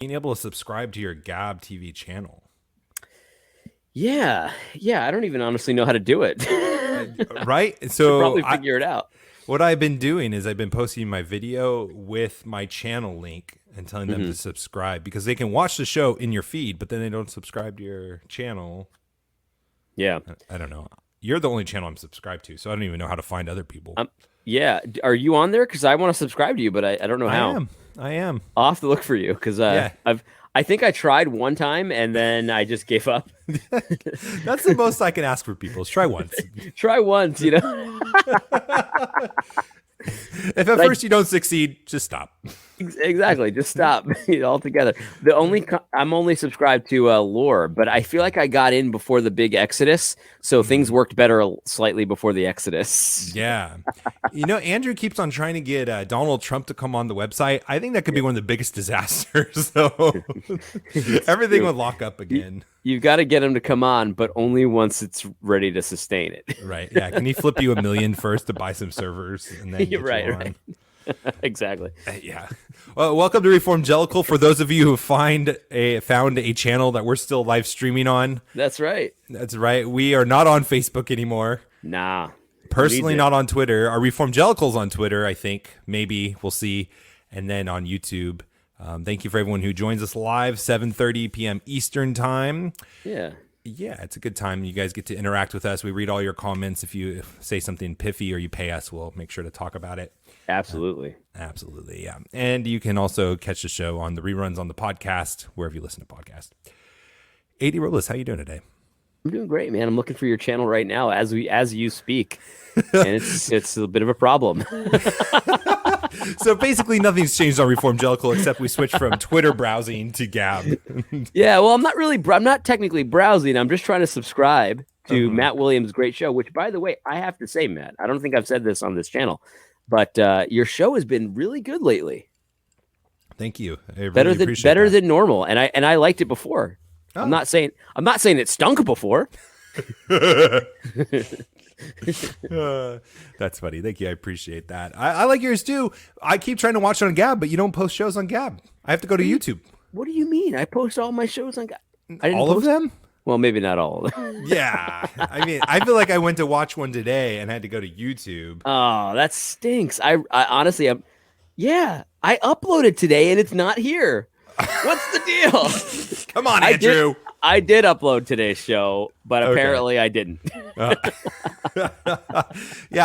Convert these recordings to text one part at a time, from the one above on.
being able to subscribe to your Gab TV channel. Yeah. I don't even honestly know how to do it. Right? Should So probably figure it out. what I've been doing is I've been posting my video with my channel link and telling them Hmm. to subscribe because they can watch the show in your feed, but then they don't subscribe to your channel. Yeah. I don't know. You're the only channel I'm subscribed to, so I don't even know how to find other people. Yeah. Are you on there? Because I want to subscribe to you, but I don't know I how. am. I am. I'll have to look for you because Yeah. I think I tried one time and then I just gave up. That's the most I can ask for people is try once. Try once, you know. If at But first you don't succeed, just stop. exactly, just stop altogether. I'm only subscribed to Lore, but I feel like I got in before the big Exodus, so things worked better slightly before the Exodus. Yeah. Andrew keeps on trying to get Donald Trump to come on the website. I think that could be one of the biggest disasters. So everything would lock up again. You've got to get him to come on, but only once it's ready to sustain it. Right. Yeah. Can he flip you $1 million first to buy some servers and then get Right, you on? right. Exactly. Yeah. Well, welcome to Reformgelical. For those of you who found a channel that we're still live streaming on, That's right. that's right. We are not on Facebook anymore. Nah. Personally, Needs it. not on Twitter. Our Reformgelicals on Twitter, I think. Maybe we'll see. And then on YouTube. Thank you for everyone who joins us live, 7:30 p.m. Eastern time. Yeah. Yeah, it's a good time. You guys get to interact with us. We read all your comments. If you say something piffy or you pay us, we'll make sure to talk about it. Absolutely. Absolutely, yeah. And you can also catch the show on the reruns on the podcast, wherever you listen to podcasts. AD Robles, how you doing today? I'm doing great, man. I'm looking for your channel right now as you speak. And it's a bit of a problem. So basically nothing's changed on Reformgelical except we switched from Twitter browsing to Gab. Yeah, well, I'm not technically browsing. I'm just trying to subscribe to Matt Williams' great show, which, by the way, I have to say, Matt, I don't think I've said this on this channel, but your show has been really good lately. Thank you. I really appreciate Better that. than normal, and I liked it before. Oh. I'm not saying it stunk before. That's funny. Thank you. I appreciate that. I like yours too. I keep trying to watch on Gab, but you don't post shows on Gab. I have to go to YouTube. What do you mean? I post all my shows on. I didn't All of post them? Well, maybe not all of them. Yeah. I mean, I feel like I went to watch one today and had to go to YouTube. Oh, that stinks. I honestly, I uploaded today and it's not here. What's the deal? Come on, Andrew. I did upload today's show, but apparently I didn't. Yeah,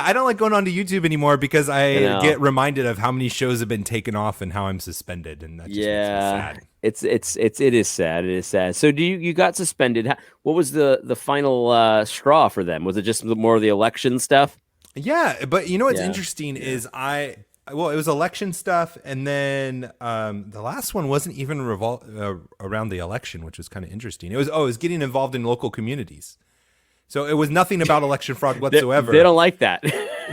I don't like going on to YouTube anymore because I know. get reminded of how many shows have been taken off and how I'm suspended, and that just makes me sad. It is sad. It is sad. So you got suspended? What was the final straw for them? Was it just more of the election stuff? Yeah, but you know what's Yeah. interesting is it was election stuff, and then the last one wasn't even around the election, which was kind of interesting. It was getting involved in local communities, so it was nothing about election fraud whatsoever. They don't like that.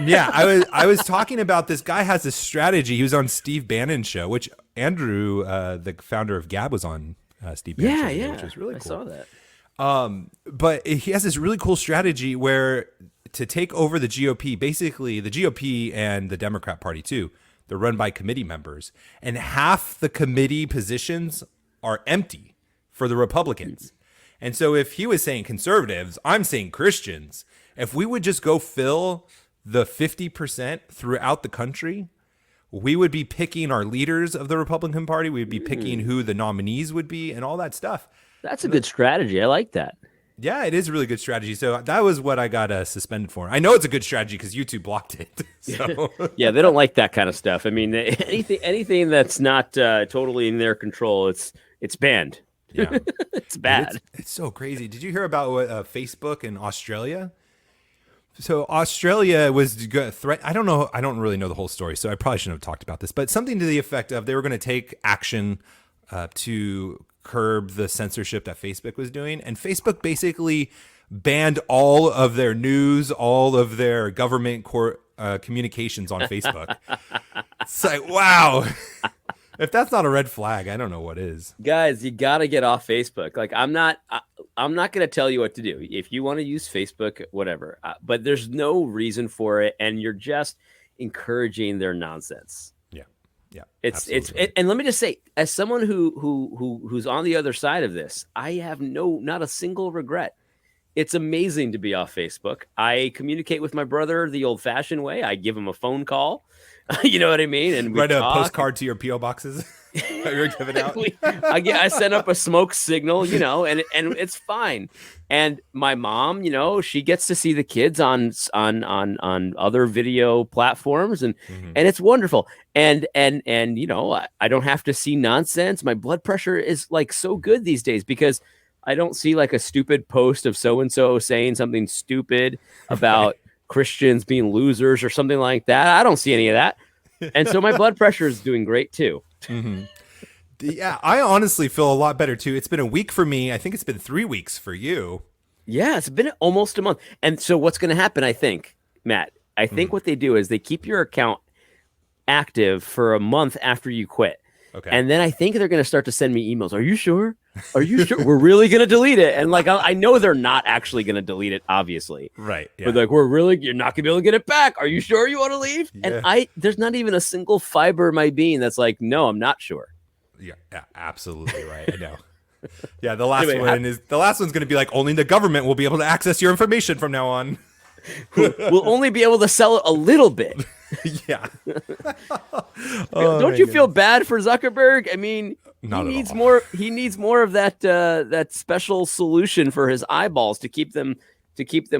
Yeah, I was talking about this guy has this strategy. He was on Steve Bannon's show, which Andrew, the founder of Gab, was on Steve Bannon's show, which was really cool. I saw that. But he has this really cool strategy where to take over the GOP, basically the GOP and the Democrat Party too, they're run by committee members, and half the committee positions are empty for the Republicans. And so if he was saying conservatives, I'm saying Christians. If we would just go fill the 50% throughout the country, we would be picking our leaders of the Republican Party. We'd be picking who the nominees would be and all that stuff. That's a good strategy. I like that. Yeah, it is a really good strategy. So that was what I got suspended for. I know it's a good strategy because YouTube blocked it. So Yeah, they don't like that kind of stuff. I mean, anything that's not totally in their control, it's banned. yeah, It's bad. it's so crazy. Did you hear about what Facebook in Australia? So Australia was threat. I don't know. I don't really know the whole story, so I probably shouldn't have talked about this. But something to the effect of they were going to take action to curb the censorship that Facebook was doing, and Facebook basically banned all of their news, all of their government communications on Facebook. It's like, wow. If that's not a red flag, I don't know what is. Guys, you got to get off Facebook. Like I'm not going to tell you what to do. If you want to use Facebook, whatever. But there's no reason for it and you're just encouraging their nonsense. Yeah. Yeah, It's absolutely. and let me just say, as someone who's on the other side of this, I have not a single regret. It's amazing to be off Facebook. I communicate with my brother the old-fashioned way. I give him a phone call, you know what I mean, and we Write a talk. postcard to your PO boxes that you're giving out. I send up a smoke signal, and it's fine. And my mom, she gets to see the kids on other video platforms, and Mhm. and it's wonderful. And I don't have to see nonsense. My blood pressure is like so good these days because I don't see like a stupid post of so and so saying something stupid Right. about Christians being losers or something like that. I don't see any of that. And so my blood pressure is doing great too. Hmm. Yeah, I honestly feel a lot better too. It's been a week for me. I think it's been 3 weeks for you. Yeah, it's been almost a month. And so what's going to happen, I think, Matt, I think Mhm. what they do is they keep your account active for a month after you quit. Okay. And then I think they're going to start to send me emails. Are you sure? Are you sure? We're really going to delete it. And like, I know they're not actually going to delete it, obviously. Right. But Yeah. like, you're not going to be able to get it back. Are you sure you want to leave? And Yeah. there's not even a single fiber of my being that's like, no, I'm not sure. Yeah. Yeah. Absolutely right. I know. Yeah. The last Anyway, one is the last one's going to be like only the government will be able to access your information from now on. we'll only be able to sell it a little bit. Yeah. Oh, Don't my you feel goodness. bad for Zuckerberg? I mean, Not at all. He needs more of that special solution for his eyeballs to keep them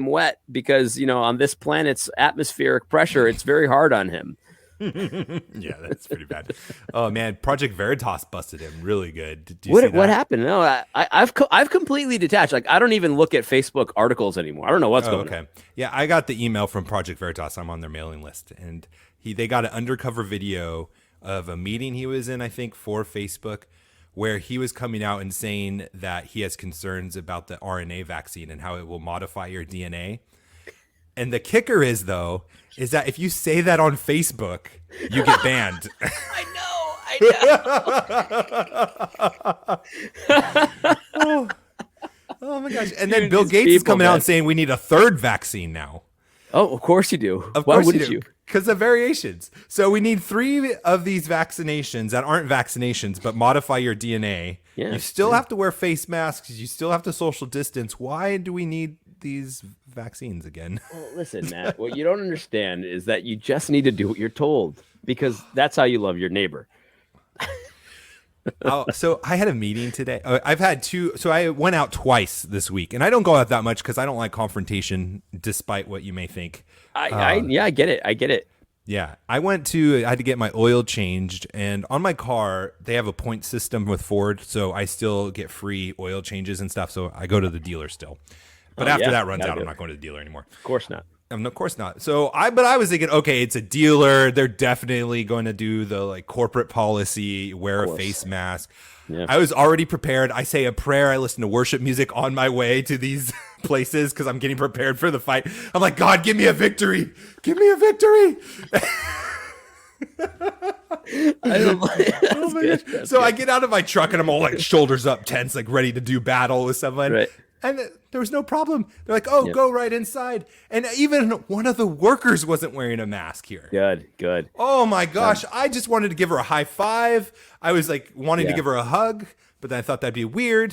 wet because on this planet's atmospheric pressure, it's very hard on him. Yeah, that's pretty bad. Oh man, Project Veritas busted him really good. Did you see What that? happened? No, I've completely detached. Like I don't even look at Facebook articles anymore. I don't know what's Oh, going on. okay. Yeah, I got the email from Project Veritas. I'm on their mailing list, and they got an undercover video of a meeting he was in, I think, for Facebook, where he was coming out and saying that he has concerns about the RNA vaccine and how it will modify your DNA. And the kicker is, though, is that if you say that on Facebook, you get banned. I know. Oh my gosh! And then Dude, Bill these Gates is people, coming out man. and saying we need a third vaccine now. Oh, of course you do. Of Why course wouldn't you? because of variations. So we need 3 of these vaccinations that aren't vaccinations but modify your DNA. Yeah, You still have to wear face masks. You still have to social distance. Why do we need these vaccines again? Well, listen, Matt, what you don't understand is that you just need to do what you're told because that's how you love your neighbor. Oh, so I had a meeting today. I've had 2. So I went out twice this week, and I don't go out that much because I don't like confrontation, despite what you may think. I get it. I get it. Yeah, I had to get my oil changed, and on my car, they have a point system with Ford, so I still get free oil changes and stuff, so I go to the dealer still. But after yeah, that runs gotta out, I'm go. not going to the dealer anymore. Of course not. Of course not. But I was thinking, okay, it's a dealer. They're definitely going to do the like corporate policy, wear a course. face mask. Yeah. I was already prepared. I say a prayer. I listen to worship music on my way to these places because I'm getting prepared for the fight. I'm like, God, give me a victory. Give me a victory. Oh my gosh. So I get out of my truck and I'm all like shoulders up, tense, like ready to do battle with someone. Right. And there was no problem. They're like, oh, Yep. go right inside. And even one of the workers wasn't wearing a mask here. Good. Oh my gosh. I just wanted to give her a high five. I was like wanting to Yeah. give her a hug, but then I thought that'd be weird.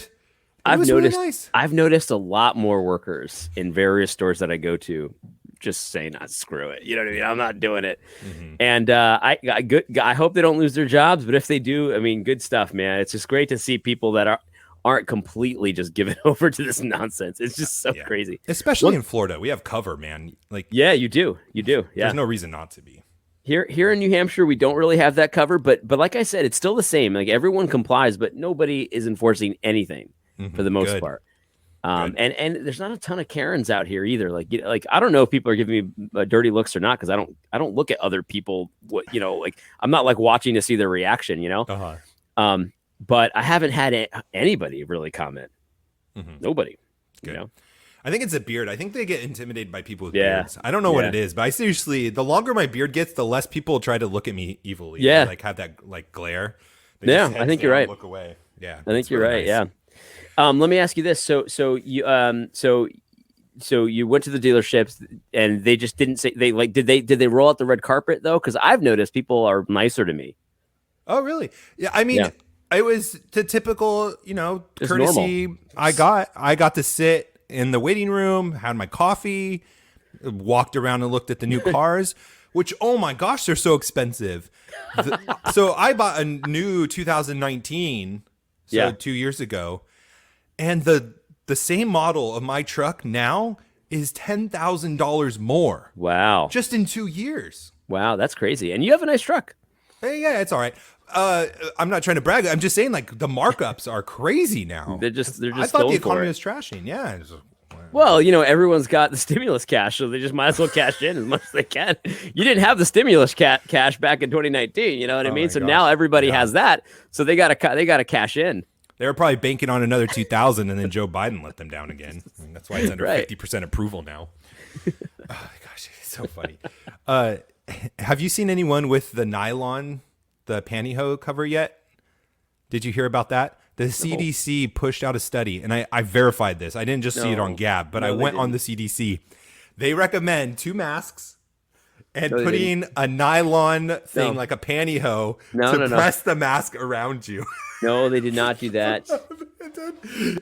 But it I've was noticed. really nice. I've noticed a lot more workers in various stores that I go to just saying, "Not screw it." You know what I mean? I'm not doing it. And I hope they don't lose their jobs. But if they do, I mean, good stuff, man. It's just great to see people that aren't completely just given over to this nonsense. It's just so Yeah. crazy. Especially in Florida. We have cover, man. Like, Yeah, you do. Yeah. there's no reason not to be. Here in New Hampshire, we don't really have that cover, but like I said, it's still the same. Like everyone complies, but nobody is enforcing anything for the most Good. part. Good. And there's not a ton of Karens out here either. Like I don't know if people are giving me dirty looks or not because I don't look at other people. Like I'm not like watching to see their reaction. Uh-huh. But I haven't had anybody really comment. Nobody. Good. I think it's a beard. I think they get intimidated by people with Yeah. beards. I don't know what Yeah. it is, but I seriously, the longer my beard gets, the less people try to look at me evilly. Yeah. Or, like have that like glare. They Yeah, just I heads think you're down, right. Look away. Yeah. I think it's you're really right. nice. Yeah. Let me ask you this. So you went to the dealerships and they just didn't say did they roll out the red carpet though? Because I've noticed people are nicer to me. Oh, really? Yeah. I mean, Yeah. it was the typical, Just courtesy. normal. I got to sit in the waiting room, had my coffee, walked around and looked at the new cars, which, oh my gosh, they're so expensive. So I bought a new 2019, so Yeah. 2 years ago, and the same model of my truck now is $10,000 more Wow. just in 2 years. Wow, that's crazy. And you have a nice truck. Hey, yeah, it's all right. I'm not trying to brag. I'm just saying, like, the markups are crazy now. They're just I thought the going for economy it. was trashing. Yeah. Well, everyone's got the stimulus cash, so they just might as well cash in as much as they can. You didn't have the stimulus cash back in 2019, you know what I mean? my So gosh. now everybody Yeah. has that, so they got to cash in. They were probably banking on another 2,000, and then Joe Biden let them down again. And that's why it's under Right. 50% approval now. Oh my gosh, it's so funny. Have you seen anyone with the nylon, the pantyhose cover yet? Did you hear about that? The CDC pushed out a study, and I verified this. I didn't just see it on Gab, but I went on the CDC. They recommend 2 masks and putting a nylon thing like a pantyhose to press the mask around you. No, they did not do that.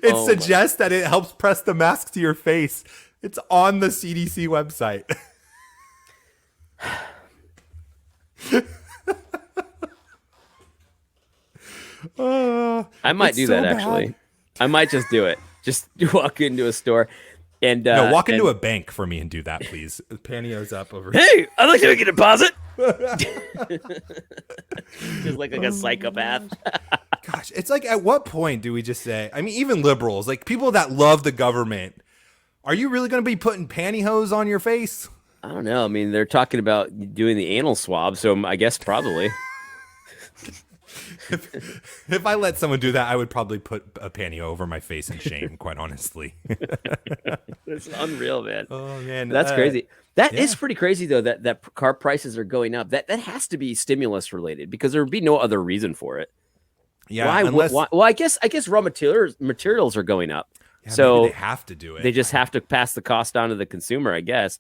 It suggests that it helps press the mask to your face. It's on the CDC website. I might it's do so that bad. actually. I might just do it. Just walk into a store and No, walk into a bank for me and do that, please. Pantyhose up over. Hey, I'd like to make a deposit. Just like a psychopath. Gosh, it's like, at what point do we just say? I mean, even liberals, like people that love the government, are you really going to be putting pantyhose on your face? I don't know. I mean, they're talking about doing the anal swab, so I guess probably. If I let someone do that, I would probably put a pantyhose over my face in shame, quite honestly. It's unreal, man. Oh man, That's crazy. That is pretty crazy though. That car prices are going up. That has to be stimulus related because there would be no other reason for it. Yeah, Why? unless, Well, I guess raw materials are going up, yeah, so maybe they have to do it. they just have to pass the cost on to the consumer, I guess.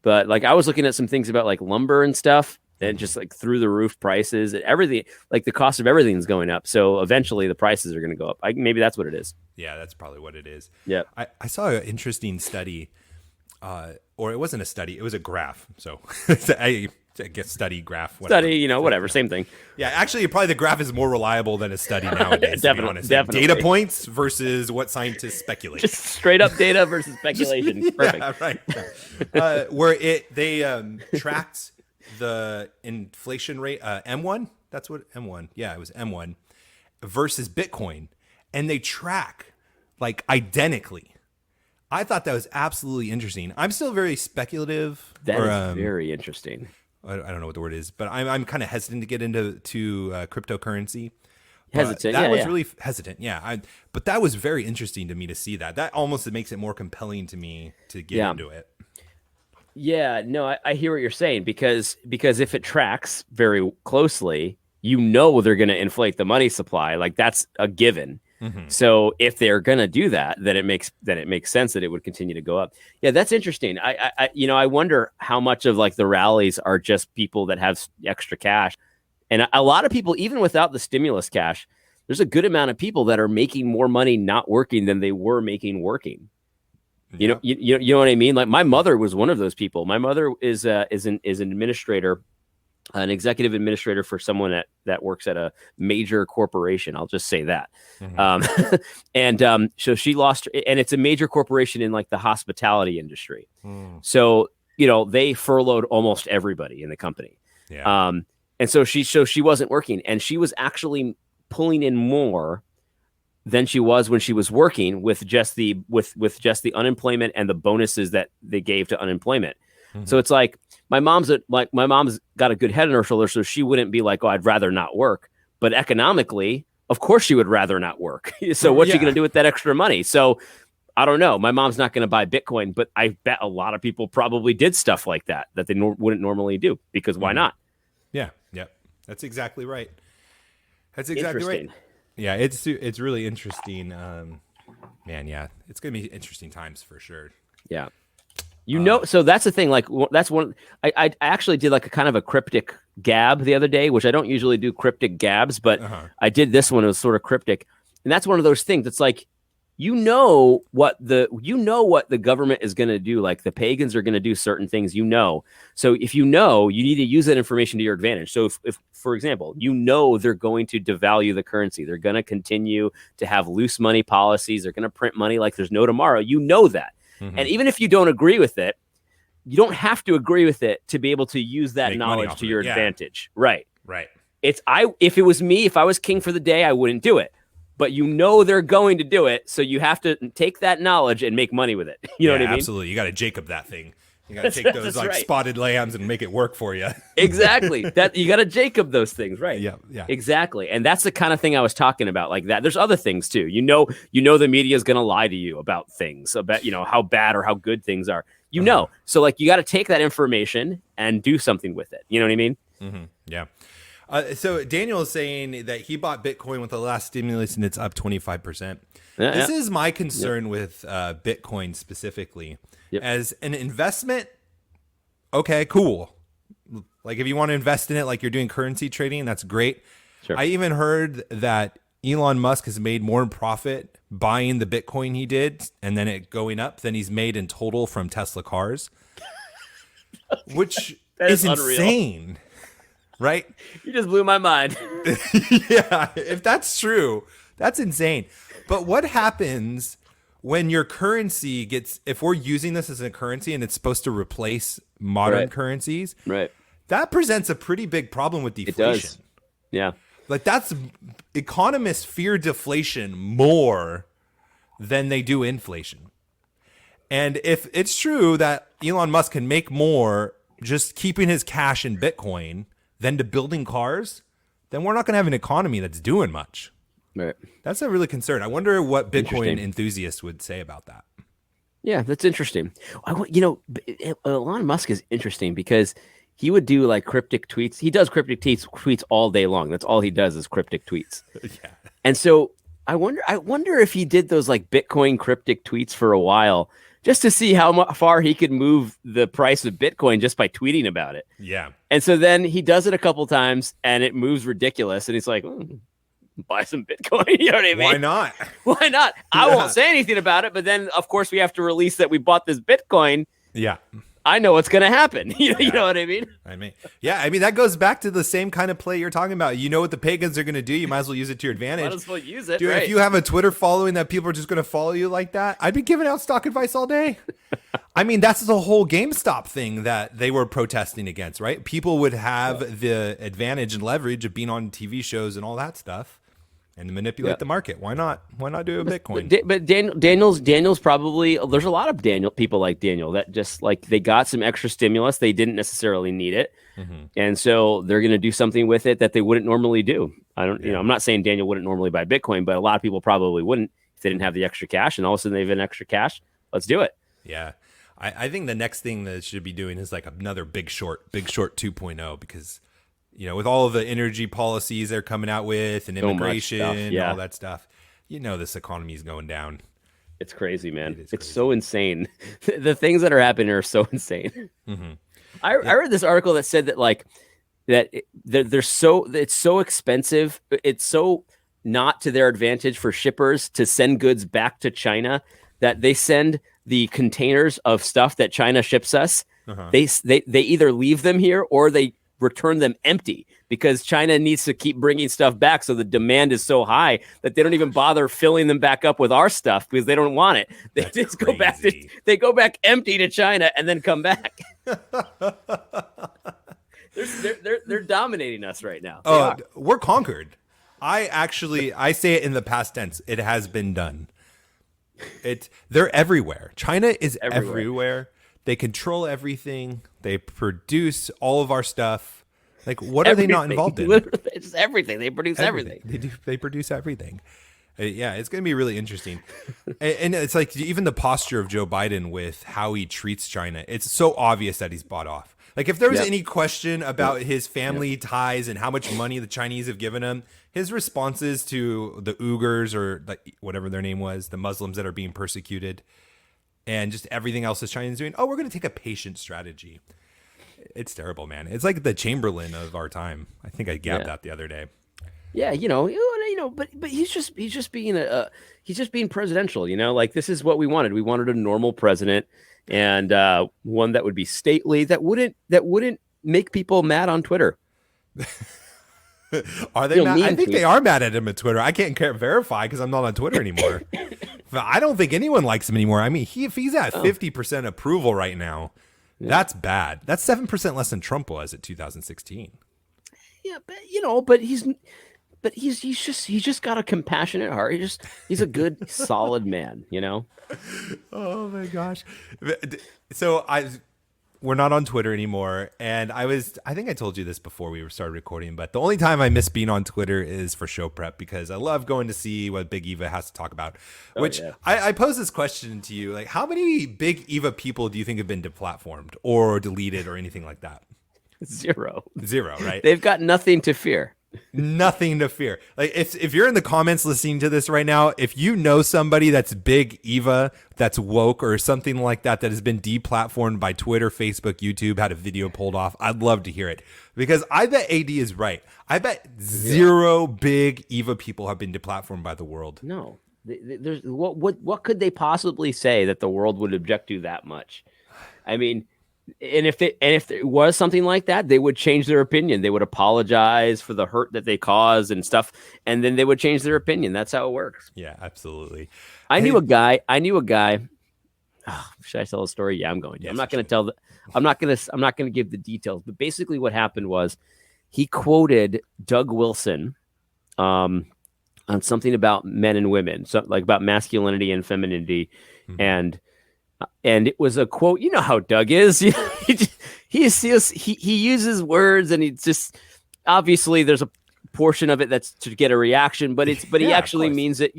But like I was looking at some things about like lumber and stuff, and just like through the roof prices and everything. Like the cost of everything is going up, so eventually the prices are going to go up. Maybe that's what it is. Yeah, that's probably what it is. Yeah. I saw an interesting study, or it wasn't a study, it was a graph. So I guess study, graph, whatever. Study, whatever, same thing. Yeah, actually, probably the graph is more reliable than a study nowadays. To be honest. Definitely. Data points versus what scientists speculate. Just straight up data versus speculation. Perfect. Yeah, right. Where they tracked the inflation rate, M1. That's what M1. Yeah, it was M1 versus Bitcoin, and they track like identically. I thought that was absolutely interesting. I'm still very speculative. That is very interesting. I don't know what the word is, but I'm kind of hesitant to get into cryptocurrency. Hesitant. That Yeah, was yeah. really hesitant. Yeah. But that was very interesting to me to see that. That almost makes it more compelling to me to get into it. Yeah, no, I hear what you're saying because if it tracks very closely, they're going to inflate the money supply. Like that's a given. Mm-hmm. So if they're going to do that, then it makes sense that it would continue to go up. Yeah, that's interesting. I wonder how much of like the rallies are just people that have extra cash, and a lot of people, even without the stimulus cash, there's a good amount of people that are making more money not working than they were making working. You know what I mean? Like my mother was one of those people. My mother is an administrator, an executive administrator for someone that works at a major corporation. I'll just say that. Mm-hmm. So she lost, and it's a major corporation in like the hospitality industry. So, they furloughed almost everybody in the company. Yeah. And so she wasn't working, and she was actually pulling in more than she was when she was working with just the unemployment and the bonuses that they gave to unemployment. Mm-hmm. So it's like my mom's got a good head on her shoulder, so she wouldn't be like, "Oh, I'd rather not work." But economically, of course, she would rather not work. So what's she going to do with that extra money? So I don't know. My mom's not going to buy Bitcoin, but I bet a lot of people probably did stuff like that they wouldn't normally do because why not? Yeah. Yep. That's exactly right. That's exactly right. Yeah, it's really interesting. Man, yeah, it's gonna be interesting times for sure. Yeah. So that's the thing. Like that's one. I actually did like a kind of a cryptic gab the other day, which I don't usually do cryptic gabs, but I did this one. It was sort of cryptic, and that's one of those things. It's like what the government is going to do. Like the pagans are going to do certain things. So if you need to use that information to your advantage. So if for example, they're going to devalue the currency, they're going to continue to have loose money policies. They're going to print money like there's no tomorrow. You know that. And even if you don't agree with it, you don't have to agree with it to be able to use that knowledge to your advantage. Right. If it was me, if I was king for the day, I wouldn't do it. But they're going to do it, so you have to take that knowledge and make money with it. You know what I mean? Absolutely. You got to Jacob that thing. You got to take those spotted lambs and make it work for you. Exactly. That you got to Jacob those things, right? Yeah. Exactly. And that's the kind of thing I was talking about, like that. There's other things too. The media is going to lie to you about things, about how bad or how good things are. So like you got to take that information and do something with it. You know what I mean? Mm-hmm. Yeah. So Daniel is saying that he bought Bitcoin with the last stimulus and it's up 25%. This is my concern with Bitcoin specifically. As an investment, okay, cool. Like if you want to invest in it like you're doing currency trading, that's great. Sure. I even heard that Elon Musk has made more profit buying the Bitcoin he did and then it going up than he's made in total from Tesla cars, which is insane. Right? You just blew my mind. Yeah, if that's true, that's insane. But what happens when your currency if we're using this as a currency and it's supposed to replace modern currencies, that presents a pretty big problem with deflation. It does. Yeah. Like economists fear deflation more than they do inflation. And if it's true that Elon Musk can make more just keeping his cash in Bitcoin than to building cars, then we're not going to have an economy that's doing much. Right. That's a really concern. I wonder what Bitcoin enthusiasts would say about that. Yeah, that's interesting. Elon Musk is interesting because he would do like cryptic tweets. He does cryptic tweets all day long. That's all he does is cryptic tweets. Yeah. And so I wonder if he did those like Bitcoin cryptic tweets for a while, just to see how far he could move the price of Bitcoin just by tweeting about it. Yeah. And so then he does it a couple times and it moves ridiculous. And he's like, buy some Bitcoin. You know what I mean? Why not? Why not? I won't say anything about it. But then, of course, we have to release that we bought this Bitcoin. Yeah. I know what's going to happen. You know what I mean? I mean, that goes back to the same kind of play you're talking about. You know what the pagans are going to do. You might as well use it to your advantage. Might as well use it. Dude, right. If you have a Twitter following that people are just going to follow you like that, I'd be giving out stock advice all day. I mean, that's the whole GameStop thing that they were protesting against, right? People would have the advantage and leverage of being on TV shows and all that stuff. And to manipulate the market. Why not? Why not do a Bitcoin? But Daniel's probably, there's a lot of people like Daniel that just like they got some extra stimulus. They didn't necessarily need it. Mm-hmm. And so they're going to do something with it that they wouldn't normally do. I'm not saying Daniel wouldn't normally buy Bitcoin, but a lot of people probably wouldn't if they didn't have the extra cash. And all of a sudden they have an extra cash. Let's do it. Yeah. I think the next thing that it should be doing is like another Big Short 2.0, because with all of the energy policies they're coming out with and immigration and all that stuff, this economy is going down. It's crazy, man. It's so insane. The things that are happening are so insane. Mm-hmm. I read this article that said that it's so expensive. It's so not to their advantage for shippers to send goods back to China that they send the containers of stuff that China ships us. Uh-huh. They either leave them here or they return them empty because China needs to keep bringing stuff back. So the demand is so high that they don't even bother filling them back up with our stuff because they don't want it. They just go back empty to China and then come back. They're dominating us right now. We're conquered. I say it in the past tense. It has been done. They're everywhere. China is everywhere. They control everything. They produce all of our stuff. Like, what are they not involved in? It's everything. They produce everything. They produce everything. Yeah, it's going to be really interesting. And it's like even the posture of Joe Biden with how he treats China. It's so obvious that he's bought off. Like, if there was any question about his family ties and how much money the Chinese have given him, his responses to the Uyghurs or whatever their name was, the Muslims that are being persecuted, and just everything else is China's doing. Oh, we're going to take a patient strategy. It's terrible, man. It's like the Chamberlain of our time. I think I gabbed that the other day. Yeah, but he's just being he's just being presidential. Like this is what we wanted. We wanted a normal president and one that would be stately, that wouldn't make people mad on Twitter. Are they mad? I think they are mad at him on Twitter. I can't verify because I'm not on Twitter anymore. I don't think anyone likes him anymore. I mean, if he's at 50% approval right now, that's bad. That's 7% less than Trump was at 2016. Yeah, but he's just got a compassionate heart. He's a good, solid man, Oh my gosh. So we're not on Twitter anymore. And I think I told you this before we started recording, but the only time I miss being on Twitter is for show prep because I love going to see what Big Eva has to talk about, I pose this question to you. Like, how many Big Eva people do you think have been deplatformed or deleted or anything like that? Zero, right? They've got nothing to fear. Nothing to fear. Like if you're in the comments listening to this right now, if you know somebody that's Big Eva, that's woke or something like that has been deplatformed by Twitter, Facebook, YouTube, had a video pulled off, I'd love to hear it because I bet AD is right. I bet zero Big Eva people have been deplatformed by the world. No, there's what could they possibly say that the world would object to that much? I mean. And if there was something like that, they would change their opinion. They would apologize for the hurt that they caused and stuff, and then they would change their opinion. That's how it works. Yeah, absolutely. I knew a guy. Oh, should I tell a story? Yeah, I'm going to. Yes, I'm not going to tell I'm not going to give the details. But basically, what happened was he quoted Doug Wilson on something about men and women, so like about masculinity and femininity, and it was a quote. You know how Doug is. he uses words, and he just obviously there's a portion of it that's to get a reaction, but he actually means it.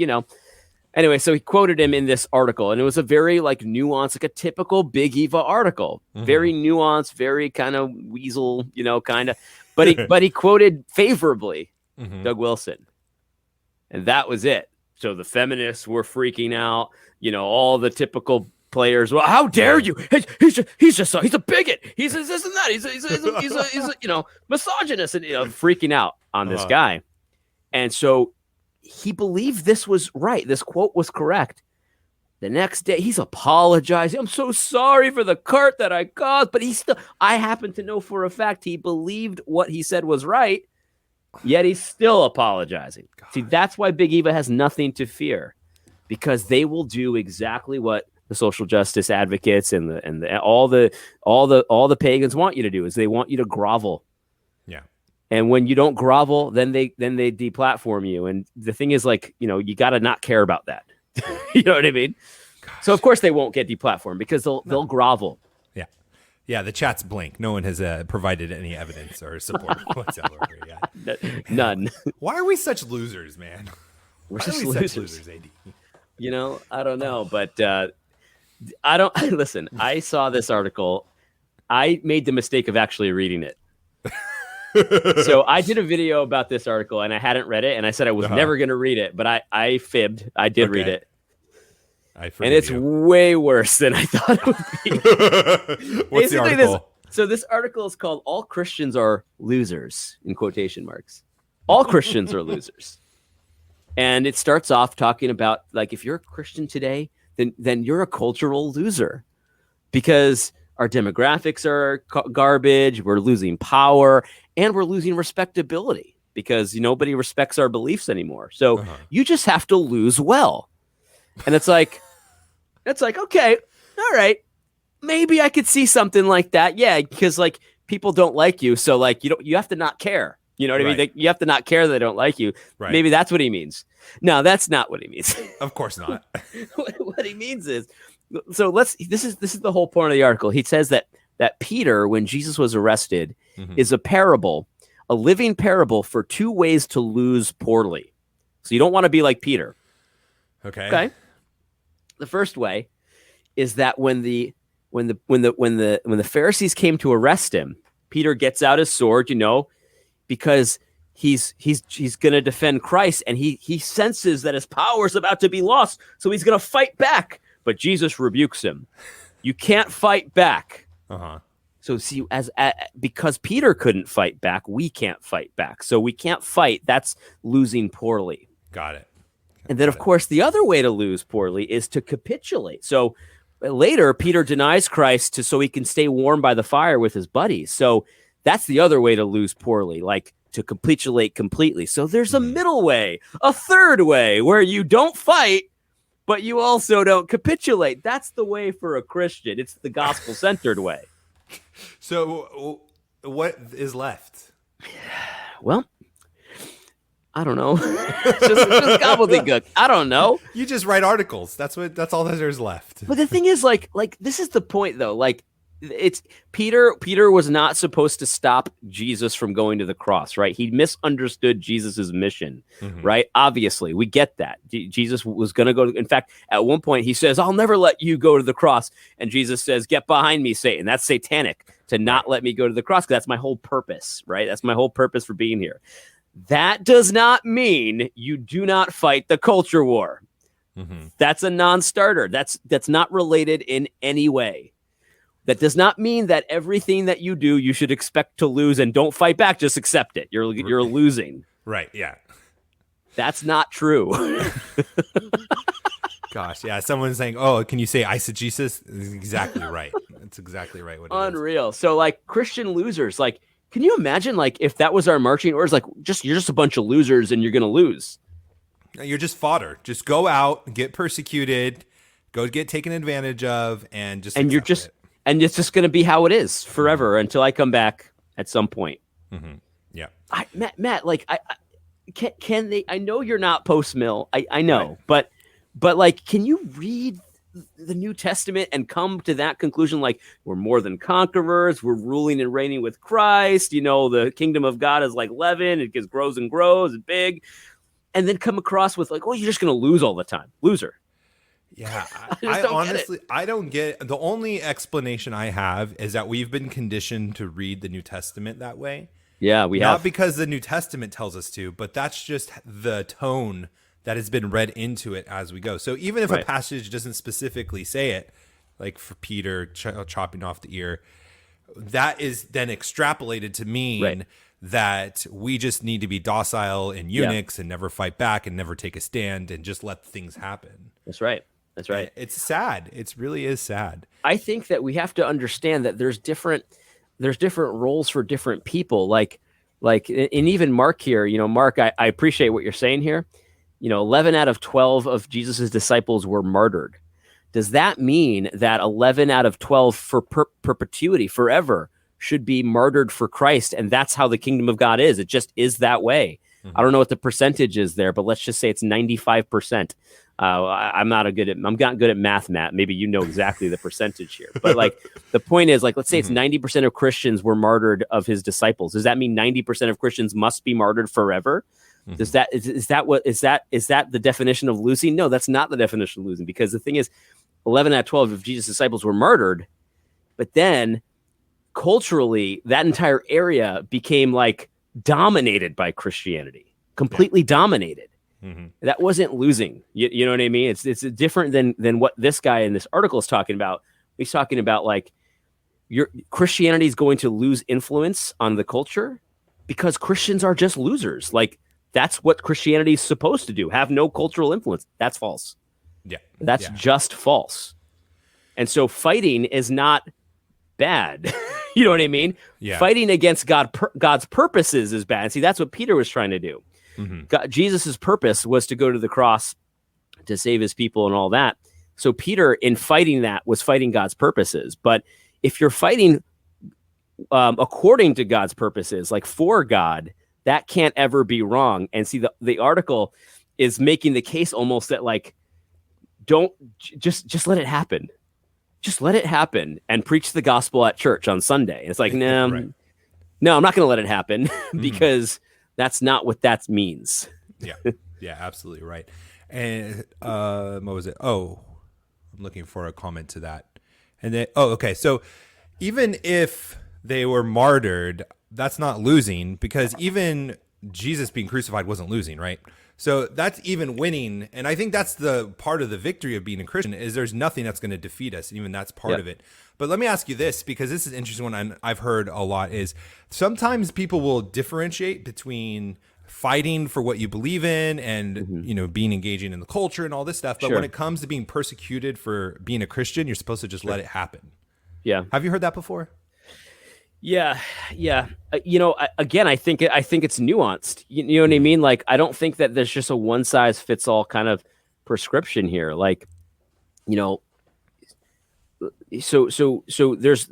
Anyway, so he quoted him in this article, and it was a very nuanced, like a typical Big Eva article, very nuanced, very kind of weasel, kind of. But he quoted favorably Doug Wilson, and that was it. So the feminists were freaking out. All the typical players. Well, how dare you? He's a bigot. He's this and that. He's a misogynist and freaking out on this guy. And so he believed this was right. This quote was correct. The next day, he's apologizing. I'm so sorry for the hurt that I caused. But I happen to know for a fact he believed what he said was right. Yet he's still apologizing. God. See, that's why Big Eva has nothing to fear, because they will do exactly what the social justice advocates and all the pagans want you to do. Is they want you to grovel. Yeah. And when you don't grovel, then they deplatform you. And the thing is, you got to not care about that. You know what I mean? Gosh. So of course they won't get deplatformed because they'll grovel. Yeah. Yeah. The chat's blank. No one has provided any evidence or support whatsoever. Yeah. None. Why are we such losers, man? We're just losers, AD. I don't know, but I don't listen. I saw this article. I made the mistake of actually reading it. So I did a video about this article and I hadn't read it, and I said I was never going to read it, but I fibbed. I did read it. And it's way worse than I thought it would be. What's the article? This article is called "All Christians Are Losers" in quotation marks. All Christians are losers. And it starts off talking about, if you're a Christian today, then you're a cultural loser, because our demographics are garbage. We're losing power, and we're losing respectability because nobody respects our beliefs anymore. So you just have to lose well. And it's like, okay, all right, maybe I could see something like that. Yeah, because people don't like you, so you have to not care. You know what I mean? You have to not care that they don't like you. Right. Maybe that's what he means. No, that's not what he means. Of course not. What he means is, so this is the whole point of the article. He says that Peter, when Jesus was arrested, is a parable, a living parable for two ways to lose poorly. So you don't want to be like Peter. Okay. The first way is that when the Pharisees came to arrest him, Peter gets out his sword, because he's going to defend Christ, and he senses that his power is about to be lost, so he's going to fight back. but Jesus rebukes him. You can't fight back. Uh-huh. So see, because Peter couldn't fight back, we can't fight back. So we can't fight. That's losing poorly. Got it. And then, of course, the other way to lose poorly is to capitulate. So later, Peter denies Christ so he can stay warm by the fire with his buddies. So that's the other way to lose poorly, like to capitulate completely. So there's a middle way, a third way, where you don't fight, but you also don't capitulate. That's the way for a Christian. It's the gospel-centered way. So what is left? Well, I don't know. it's just gobbledygook. I don't know. You just write articles. That's all that there's left. But the thing is, like this is the point, though. Like, it's Peter was not supposed to stop Jesus from going to the cross, right? He misunderstood Jesus's mission, right? Obviously, we get that. Jesus was going to go. In fact, at one point, he says, "I'll never let you go to the cross." And Jesus says, "Get behind me, Satan." That's satanic to not let me go to the cross. 'Cause that's my whole purpose, right? That's my whole purpose for being here. That does not mean you do not fight the culture war. That's a non-starter. That's not related in any way. That does not mean that everything that you do, you should expect to lose, and don't fight back. Just accept it. You're losing. Right. Yeah. That's not true. Gosh. Yeah. Someone's saying, "Oh, can you say eisegesis?" Exactly right. That's exactly right. What it Unreal. So, like, Christian losers, like, can you imagine, like, if that was our marching orders? Like, you're just a bunch of losers, and you're gonna lose. You're just fodder. Just go out, get persecuted, go get taken advantage of, and just and it's just going to be how it is forever until I come back at some point. Yeah. Matt, like, can they? I know you're not post-mill. I know, right. but like, can you read the New Testament and come to that conclusion? Like, we're more than conquerors. We're ruling and reigning with Christ. You know, the kingdom of God is like leaven. It just grows and grows and big. And then come across with like, "Oh, you're just going to lose all the time. Loser." Yeah, I honestly, I don't get it. The only explanation I have is that we've been conditioned to read the New Testament that way. Yeah, we have. Not because the New Testament tells us to, but that's just the tone that has been read into it as we go. So even if a passage doesn't specifically say it, like for Peter chopping off the ear, that is then extrapolated to mean that we just need to be docile and eunuchs and never fight back and never take a stand and just let things happen. That's right. That's right. It's sad. It really is sad. I think that we have to understand that there's different roles for different people. Like, and even Mark here, you know, Mark, I appreciate what you're saying here. You know, 11 out of 12 of Jesus's disciples were martyred. Does that mean that 11 out of 12 for perpetuity, forever, should be martyred for Christ? And that's how the kingdom of God is. It just is that way. I don't know what the percentage is there, but let's just say it's 95%. I'm not good at math, Matt. Maybe you know exactly the percentage here. But like, the point is, like, let's say it's 90% of Christians were martyred of his disciples. Does that mean 90% of Christians must be martyred forever? Is that the definition of losing? No, that's not the definition of losing, because the thing is, 11 out of 12 of Jesus' disciples were martyred, but then culturally, that entire area became like dominated by Christianity, completely dominated. That wasn't losing. You know what I mean? It's different than what this guy in this article is talking about. He's talking about like your Christianity is going to lose influence on the culture because Christians are just losers. Like, that's what Christianity is supposed to do. Have no cultural influence. That's false. Yeah. That's just false. And so fighting is not bad. You know what I mean? Yeah. Fighting against God's purposes is bad. See, that's what Peter was trying to do. Jesus' purpose was to go to the cross to save his people and all that. So Peter, in fighting that, was fighting God's purposes. But if you're fighting according to God's purposes, like for God, that can't ever be wrong. And see, the article is making the case almost that, like, don't just let it happen. Just let it happen and preach the gospel at church on Sunday. And it's like, no, I'm not going to let it happen because that's not what that means. Yeah, absolutely right. And what was it? Oh, I'm looking for a comment to that. And then, okay. So even if they were martyred, that's not losing, because even Jesus being crucified wasn't losing, right? So that's even winning. And I think that's the part of the victory of being a Christian is there's nothing that's going to defeat us. And even that's part of it. But let me ask you this, because this is an interesting one I've heard a lot is sometimes people will differentiate between fighting for what you believe in and, you know, being engaging in the culture and all this stuff. But when it comes to being persecuted for being a Christian, you're supposed to just let it happen. Yeah. Have you heard that before? Yeah. You know, again, I think it's nuanced. You know what I mean? Like, I don't think that there's just a one size fits all kind of prescription here. Like, you know, so there's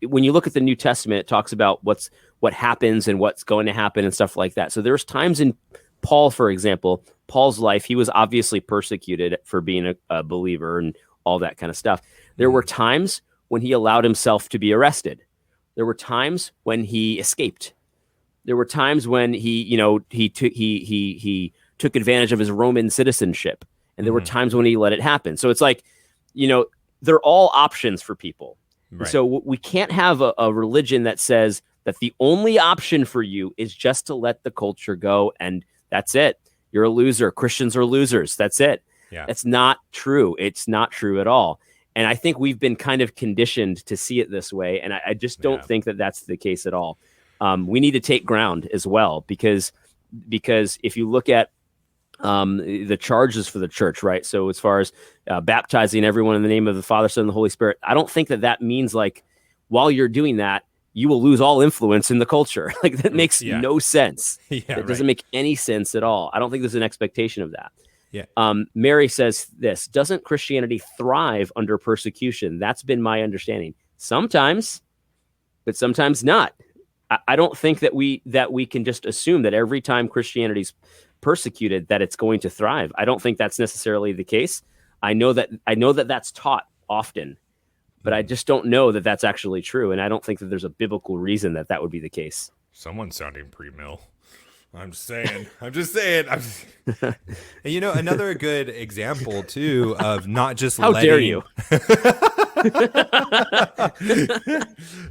when you look at the New Testament, it talks about what happens and what's going to happen and stuff like that. So there's times in Paul, for example, Paul's life, he was obviously persecuted for being a believer and all that kind of stuff. There were times when he allowed himself to be arrested. There were times when he escaped. There were times when he took advantage of his Roman citizenship, and there were times when he let it happen. So it's like, you know, they're all options for people. Right. So we can't have a religion that says that the only option for you is just to let the culture go, and that's it. You're a loser. Christians are losers. That's it. Yeah. That's not true. It's not true at all. And I think we've been kind of conditioned to see it this way. And I just don't think that that's the case at all. We need to take ground as well, because if you look at the charges for the church, right? So as far as baptizing everyone in the name of the Father, Son, and the Holy Spirit, I don't think that means like while you're doing that, you will lose all influence in the culture. Like that makes no sense. It doesn't make any sense at all. I don't think there's an expectation of that. Yeah. Mary says this, doesn't Christianity thrive under persecution? That's been my understanding. Sometimes, but sometimes not. I don't think that we can just assume that every time Christianity's persecuted that it's going to thrive. I don't think that's necessarily the case. I know that that's taught often, but I just don't know that that's actually true. And I don't think that there's a biblical reason that would be the case. Someone's sounding pre-mill. I'm just saying. And you know, another good example too of not just how dare you?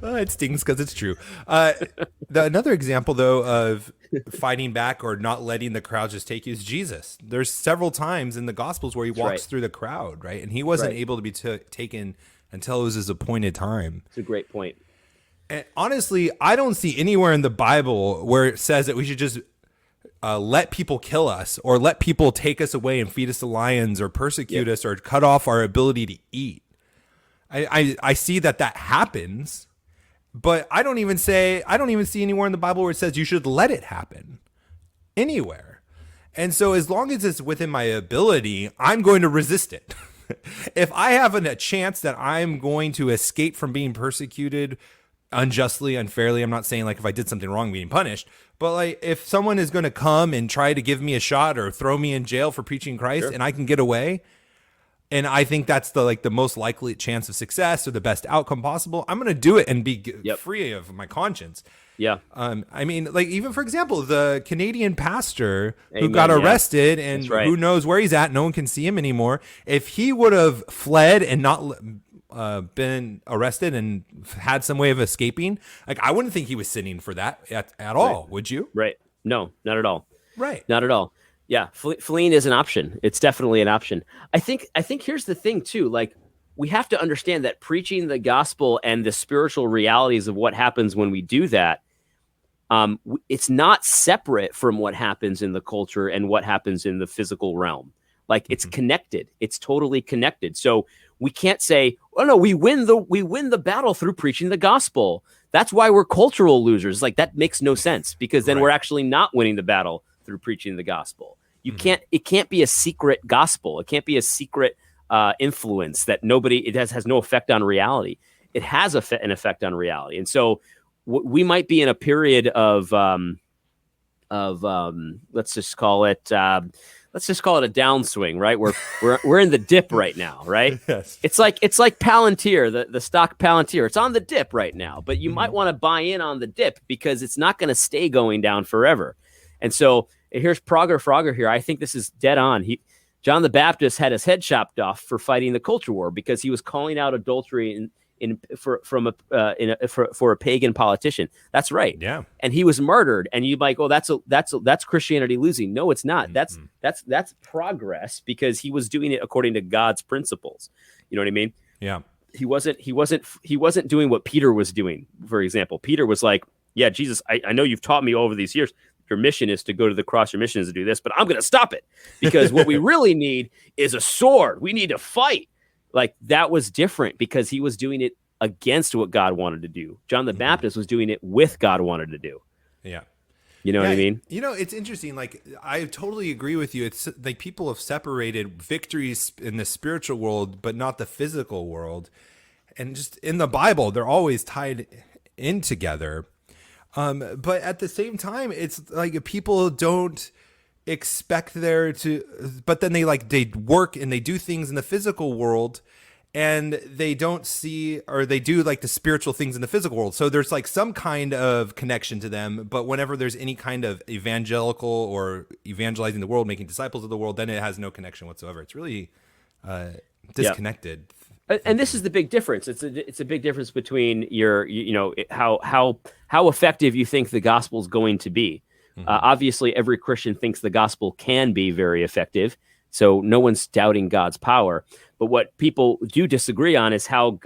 It stings because it's true. Another example though of fighting back or not letting the crowd just take you is Jesus. There's several times in the Gospels where he walks through the crowd, right? And he wasn't able to be taken until it was his appointed time. It's a great point. And honestly, I don't see anywhere in the Bible where it says that we should just let people kill us or let people take us away and feed us to lions or persecute us or cut off our ability to eat. I see that happens, but I don't even see anywhere in the Bible where it says you should let it happen anywhere. And so as long as it's within my ability, I'm going to resist it. If I have a chance that I'm going to escape from being persecuted unjustly, unfairly, I'm not saying like if I did something wrong being punished, but like if someone is going to come and try to give me a shot or throw me in jail for preaching Christ and I can get away, and I think that's the most likely chance of success or the best outcome possible, I'm going to do it and be free of my conscience. Yeah. I mean, like even for example, the Canadian pastor who got arrested and who knows where he's at, no one can see him anymore. If he would have fled and not been arrested and had some way of escaping, like I wouldn't think he was sinning for that at all. Would you? Right. No, not at all. Right. Not at all. Yeah. Fleeing is an option. It's definitely an option. I think here's the thing too. Like we have to understand that preaching the gospel and the spiritual realities of what happens when we do that, it's not separate from what happens in the culture and what happens in the physical realm. Like it's connected. It's totally connected. So we can't say, "Oh no, we win the battle through preaching the gospel. That's why we're cultural losers." Like that makes no sense because then we're actually not winning the battle through preaching the gospel. You can't. It can't be a secret gospel. It can't be a secret influence that it has no effect on reality. It has an effect on reality, and so we might be in a period of let's just call it a downswing, right? We're in the dip right now, right? Yes. It's like Palantir, the stock Palantir. It's on the dip right now, but you might want to buy in on the dip because it's not going to stay going down forever. And so here's Prager Frogger here. I think this is dead on. John the Baptist had his head chopped off for fighting the culture war because he was calling out adultery for a pagan politician. That's right. Yeah. And he was martyred. And you're like, oh, that's Christianity losing. No, it's not. That's progress, because he was doing it according to God's principles. You know what I mean? Yeah. He wasn't doing what Peter was doing. For example, Peter was like, yeah, Jesus, I know you've taught me over these years. Your mission is to go to the cross. Your mission is to do this, but I'm going to stop it, because what we really need is a sword. We need to fight. Like, that was different, because he was doing it against what God wanted to do. John the Baptist was doing it with God wanted to do. Yeah. You know what I mean? You know, it's interesting. Like, I totally agree with you. It's like people have separated victories in the spiritual world, but not the physical world. And just in the Bible, they're always tied in together. But at the same time, it's like people don't expect but then they work and they do things in the physical world, and they don't see, or they do like the spiritual things in the physical world. So there's like some kind of connection to them. But whenever there's any kind of evangelical or evangelizing the world, making disciples of the world, then it has no connection whatsoever. It's really disconnected. Yeah. And this is the big difference. It's a big difference between how effective you think the gospel is going to be. Obviously, every Christian thinks the gospel can be very effective, so no one's doubting God's power. But what people do disagree on is how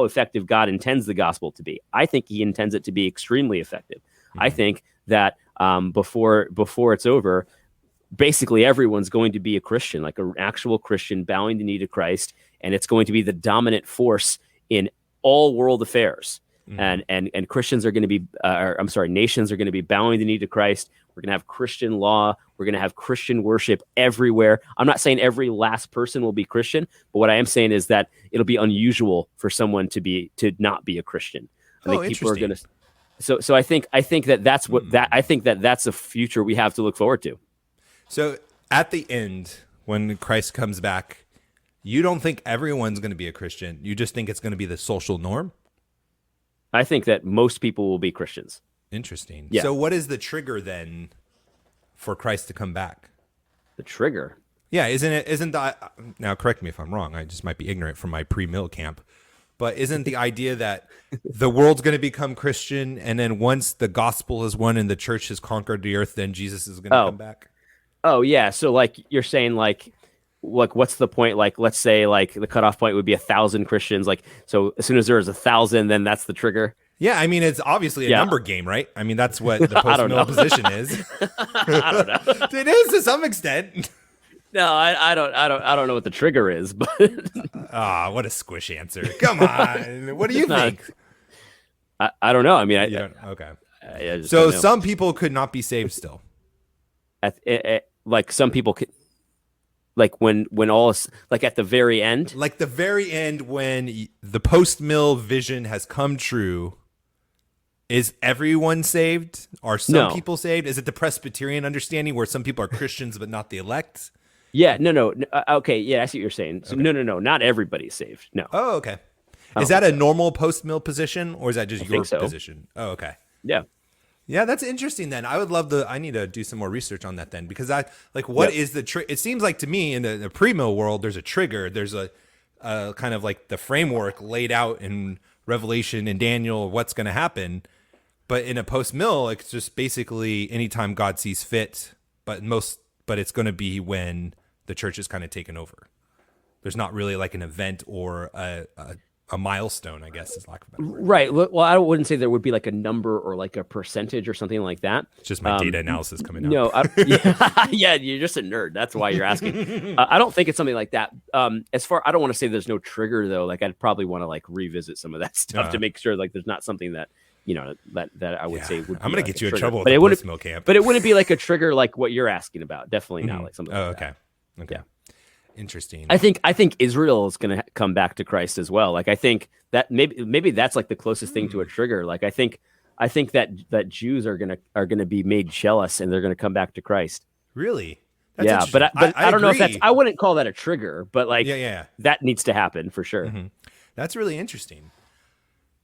effective God intends the gospel to be. I think He intends it to be extremely effective. I think that before it's over, basically everyone's going to be a Christian, like an actual Christian bowing the knee to Christ, and it's going to be the dominant force in all world affairs. And Christians are going to be, nations are going to be bowing the knee to Christ. We're going to have Christian law. We're going to have Christian worship everywhere. I'm not saying every last person will be Christian, but what I am saying is that it'll be unusual for someone to not be a Christian. I think people are going to. So I think that's a future we have to look forward to. So at the end, when Christ comes back, you don't think everyone's going to be a Christian. You just think it's going to be the social norm? I think that most people will be Christians. Interesting. Yeah. So what is the trigger then for Christ to come back? The trigger? Yeah, now correct me if I'm wrong. I just might be ignorant from my pre-mill camp. But isn't the idea that the world's going to become Christian, and then once the gospel is won and the church has conquered the earth, then Jesus is going to come back? Oh, yeah. So like you're saying like what's the point? Like, let's say like the cutoff point would be 1,000 Christians. Like, so as soon as there's 1,000, then that's the trigger. Yeah, I mean, it's obviously a number game, right? I mean, that's what the post-mill position is. I don't know. It is to some extent. No, I don't know what the trigger is, but what a squish answer. Come on. What do you think? I don't know. I mean, okay. So some people could not be saved still. Like some people could, like when all like at the very end, like the very end when the post-mill vision has come true. Is everyone saved? Are some people saved? Is it the Presbyterian understanding where some people are Christians but not the elect? Yeah, no. Okay, yeah, I see what you're saying. So, okay. No, not everybody's saved. No. Oh, okay. Is that a normal post-mill position, or is that just your position? Oh, okay. Yeah. Yeah, that's interesting then. I need to do some more research on that then, because what is the it seems like to me in the pre-mill world, there's a trigger. There's a kind of like the framework laid out in Revelation and Daniel, what's going to happen. But in a post-mill, it's just basically anytime God sees fit, but it's going to be when the church is kind of taken over. There's not really like an event or a milestone, I guess, is lack of a better word. Right. Well, I wouldn't say there would be like a number or like a percentage or something like that. It's just my data analysis coming out. No, yeah, you're just a nerd. That's why you're asking. I don't think it's something like that. I don't want to say there's no trigger though. Like I'd probably want to like revisit some of that stuff to make sure like there's not something that that I would say would. I'm gonna get you in trouble with the post-mill camp. But it wouldn't be like a trigger like what you're asking about. Definitely not like something. Like that. Okay. Yeah. Interesting. I think Israel is going to come back to Christ as well. Like I think that maybe that's like the closest thing to a trigger. Like I think that Jews are gonna be made jealous and they're gonna come back to Christ. Really? That's but I don't know if that's. I wouldn't call that a trigger, but like that needs to happen for sure. Mm-hmm. That's really interesting.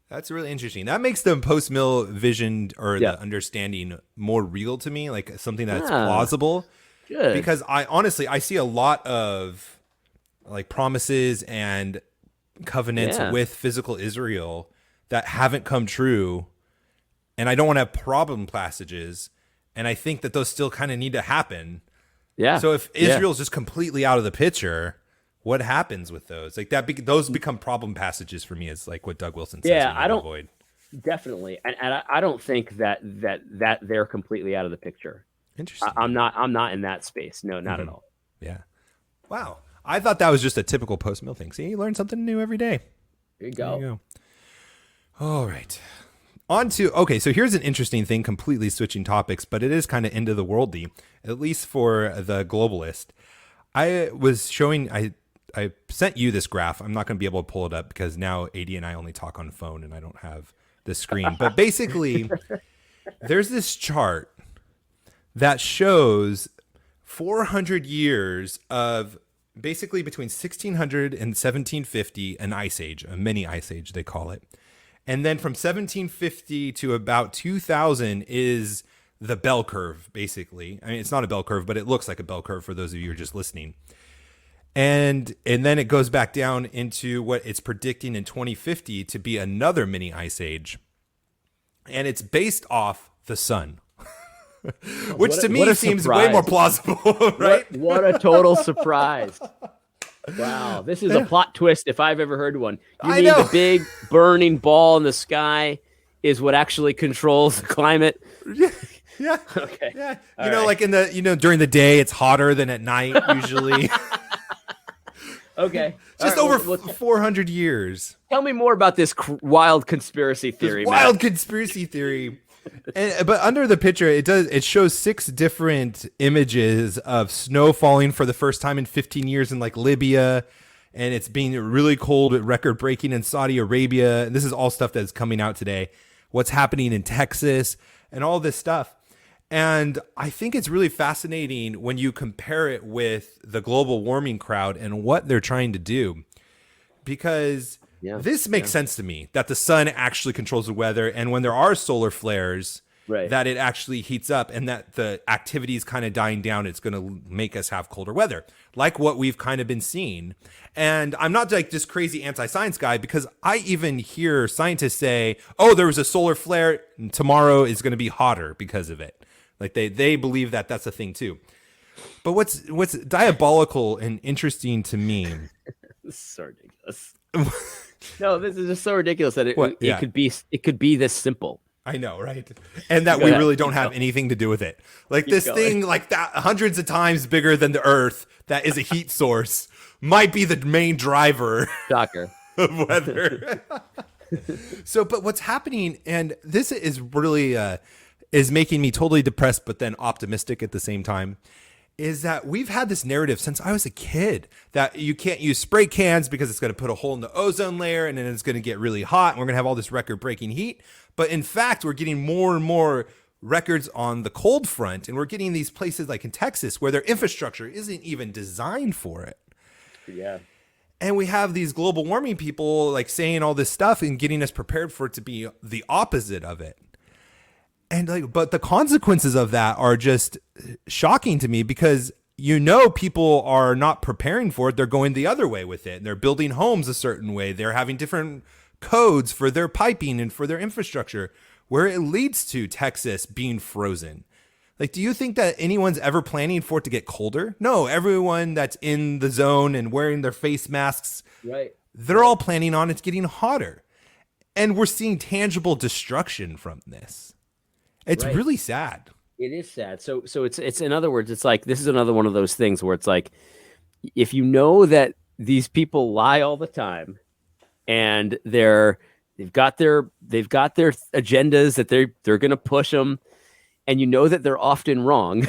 That makes the post-mill vision or the understanding more real to me, like something that's plausible. Good. Because I see a lot of like promises and covenants with physical Israel that haven't come true. And I don't want to have problem passages. And I think that those still kind of need to happen. Yeah. So if Israel's just completely out of the picture, what happens with those? Like those become problem passages for me. Is like what Doug Wilson says. Yeah, I don't avoid. Definitely, and I don't think that they're completely out of the picture. Interesting. I'm not in that space. No, not at all. Yeah. Wow. I thought that was just a typical post-mill thing. See, you learn something new every day. There you go. All right. So here's an interesting thing, completely switching topics, but it is kind of end of the worldy, at least for the globalist. I was showing, I sent you this graph. I'm not going to be able to pull it up because now AD and I only talk on the phone and I don't have the screen. But basically, there's this chart that shows 400 years of basically between 1600 and 1750, an ice age, a mini ice age, they call it. And then from 1750 to about 2000 is the bell curve, basically. I mean, it's not a bell curve, but it looks like a bell curve for those of you who are just listening. And then it goes back down into what it's predicting in 2050 to be another mini ice age. And it's based off the sun, which to me seems way more plausible, right? What a total surprise. Wow, this is a plot twist if I've ever heard one. You mean the big burning ball in the sky is what actually controls the climate? Yeah. Okay. Yeah. Like during the day it's hotter than at night usually. Okay. Just over 400 years. Tell me more about this wild conspiracy theory. Conspiracy theory. But under the picture, it shows 6 different images of snow falling for the first time in 15 years in like Libya, and it's being really cold, record breaking in Saudi Arabia. And this is all stuff that's coming out today. What's happening in Texas and all this stuff. And I think it's really fascinating when you compare it with the global warming crowd and what they're trying to do, because this makes sense to me that the sun actually controls the weather. And when there are solar flares, that it actually heats up and that the activity is kind of dying down. It's going to make us have colder weather, like what we've kind of been seeing. And I'm not like this crazy anti-science guy, because I even hear scientists say, oh, there was a solar flare and tomorrow is going to be hotter because of it. Like they believe that that's a thing too. But what's diabolical and interesting to me. This is so ridiculous. No, this is just so ridiculous that it could be this simple. I know, right? And that we really don't have anything to do with it. Like this thing, like that, hundreds of times bigger than the Earth, that is a heat source, might be the main driver. Shocker. Of weather. But what's happening, and this is really is making me totally depressed, but then optimistic at the same time, is that we've had this narrative since I was a kid that you can't use spray cans because it's going to put a hole in the ozone layer and then it's going to get really hot and we're going to have all this record-breaking heat. But in fact, we're getting more and more records on the cold front, and we're getting these places like in Texas where their infrastructure isn't even designed for it. Yeah. And we have these global warming people like saying all this stuff and getting us prepared for it to be the opposite of it. And but the consequences of that are just shocking to me, because people are not preparing for it. They're going the other way with it. And they're building homes a certain way. They're having different codes for their piping and for their infrastructure, where it leads to Texas being frozen. Like, do you think that anyone's ever planning for it to get colder? No, everyone that's in the zone and wearing their face masks, they're all planning on it getting hotter. And we're seeing tangible destruction from this. It's really sad. It is sad. So it's in other words, it's like, this is another one of those things where it's like, if you know that these people lie all the time and they've got their agendas that they're going to push them, and you know that they're often wrong,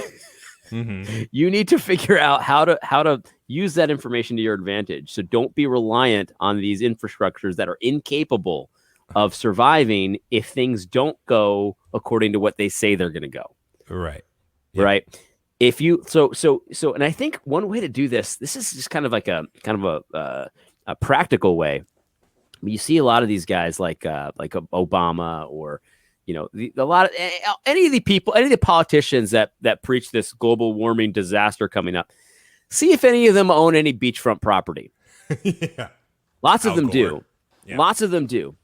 you need to figure out how to use that information to your advantage. So don't be reliant on these infrastructures that are incapable of surviving if things don't go according to what they say they're going to go. Right. Yeah. Right. If you and I think one way to do this is just kind of a practical way. You see a lot of these guys like Obama, or any of the politicians that preach this global warming disaster coming up. See if any of them own any beachfront property. Yeah. Lots of Al them Gore. do. Yeah. Lots of them do.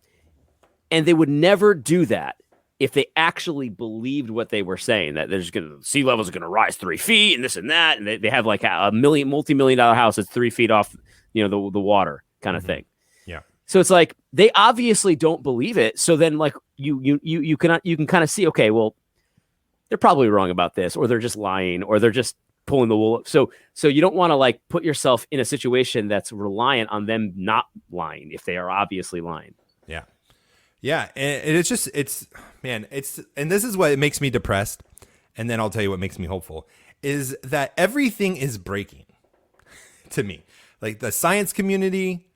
And they would never do that if they actually believed what they were saying, that there's going to sea levels are going to rise 3 feet and this and that. And they have like a multi-million-dollar house that's 3 feet off, the water kind of thing. Yeah. So it's like, they obviously don't believe it. So then like you can kind of see, okay, well, they're probably wrong about this, or they're just lying, or they're just pulling the wool. So you don't want to like put yourself in a situation that's reliant on them not lying if they are obviously lying. Yeah. Yeah. And and this is what makes me depressed. And then I'll tell you what makes me hopeful is that everything is breaking to me. Like the science community,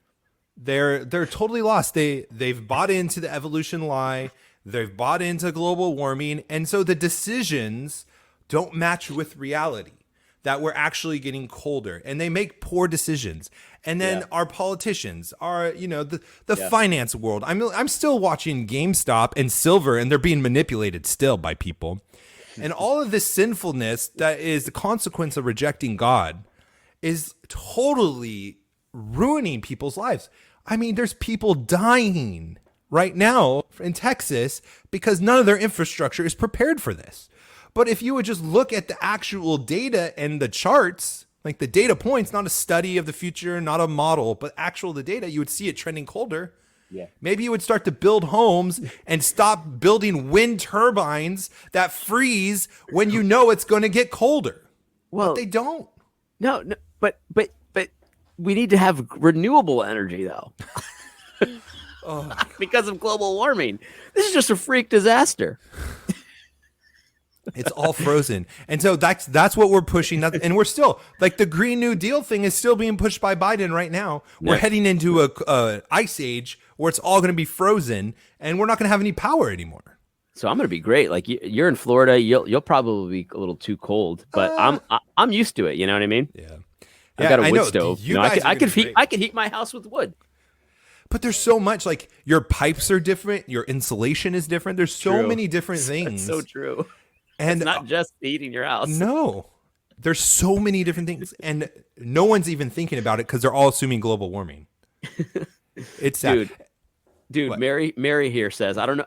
they're totally lost. They've bought into the evolution lie. They've bought into global warming. And so the decisions don't match with reality, that we're actually getting colder, and they make poor decisions. And then our politicians are, the finance world. I'm still watching GameStop and silver, and they're being manipulated still by people. And all of this sinfulness that is the consequence of rejecting God is totally ruining people's lives. I mean, there's people dying right now in Texas because none of their infrastructure is prepared for this. But if you would just look at the actual data and the charts, like the data points, not a study of the future, not a model, but the data, you would see it trending colder. Yeah. Maybe you would start to build homes and stop building wind turbines that freeze when you know it's going to get colder. Well, but they don't. No, but we need to have renewable energy though. Because of global warming. This is just a freak disaster. It's all frozen. And so that's what we're pushing. And we're still like the Green New Deal thing is still being pushed by Biden right now. We're heading into a ice age where it's all going to be frozen and we're not going to have any power anymore. So I'm going to be great. Like you're in Florida, you'll probably be a little too cold, but I'm used to it. You know what I mean? Yeah. I got a wood stove. I could heat my house with wood. But there's so much, like your pipes are different, your insulation is different. There's so many different things. That's so true. And it's not just heating your house. No, there's so many different things, and no one's even thinking about it because they're all assuming global warming. It's sad. Dude. What? Mary here says, I don't know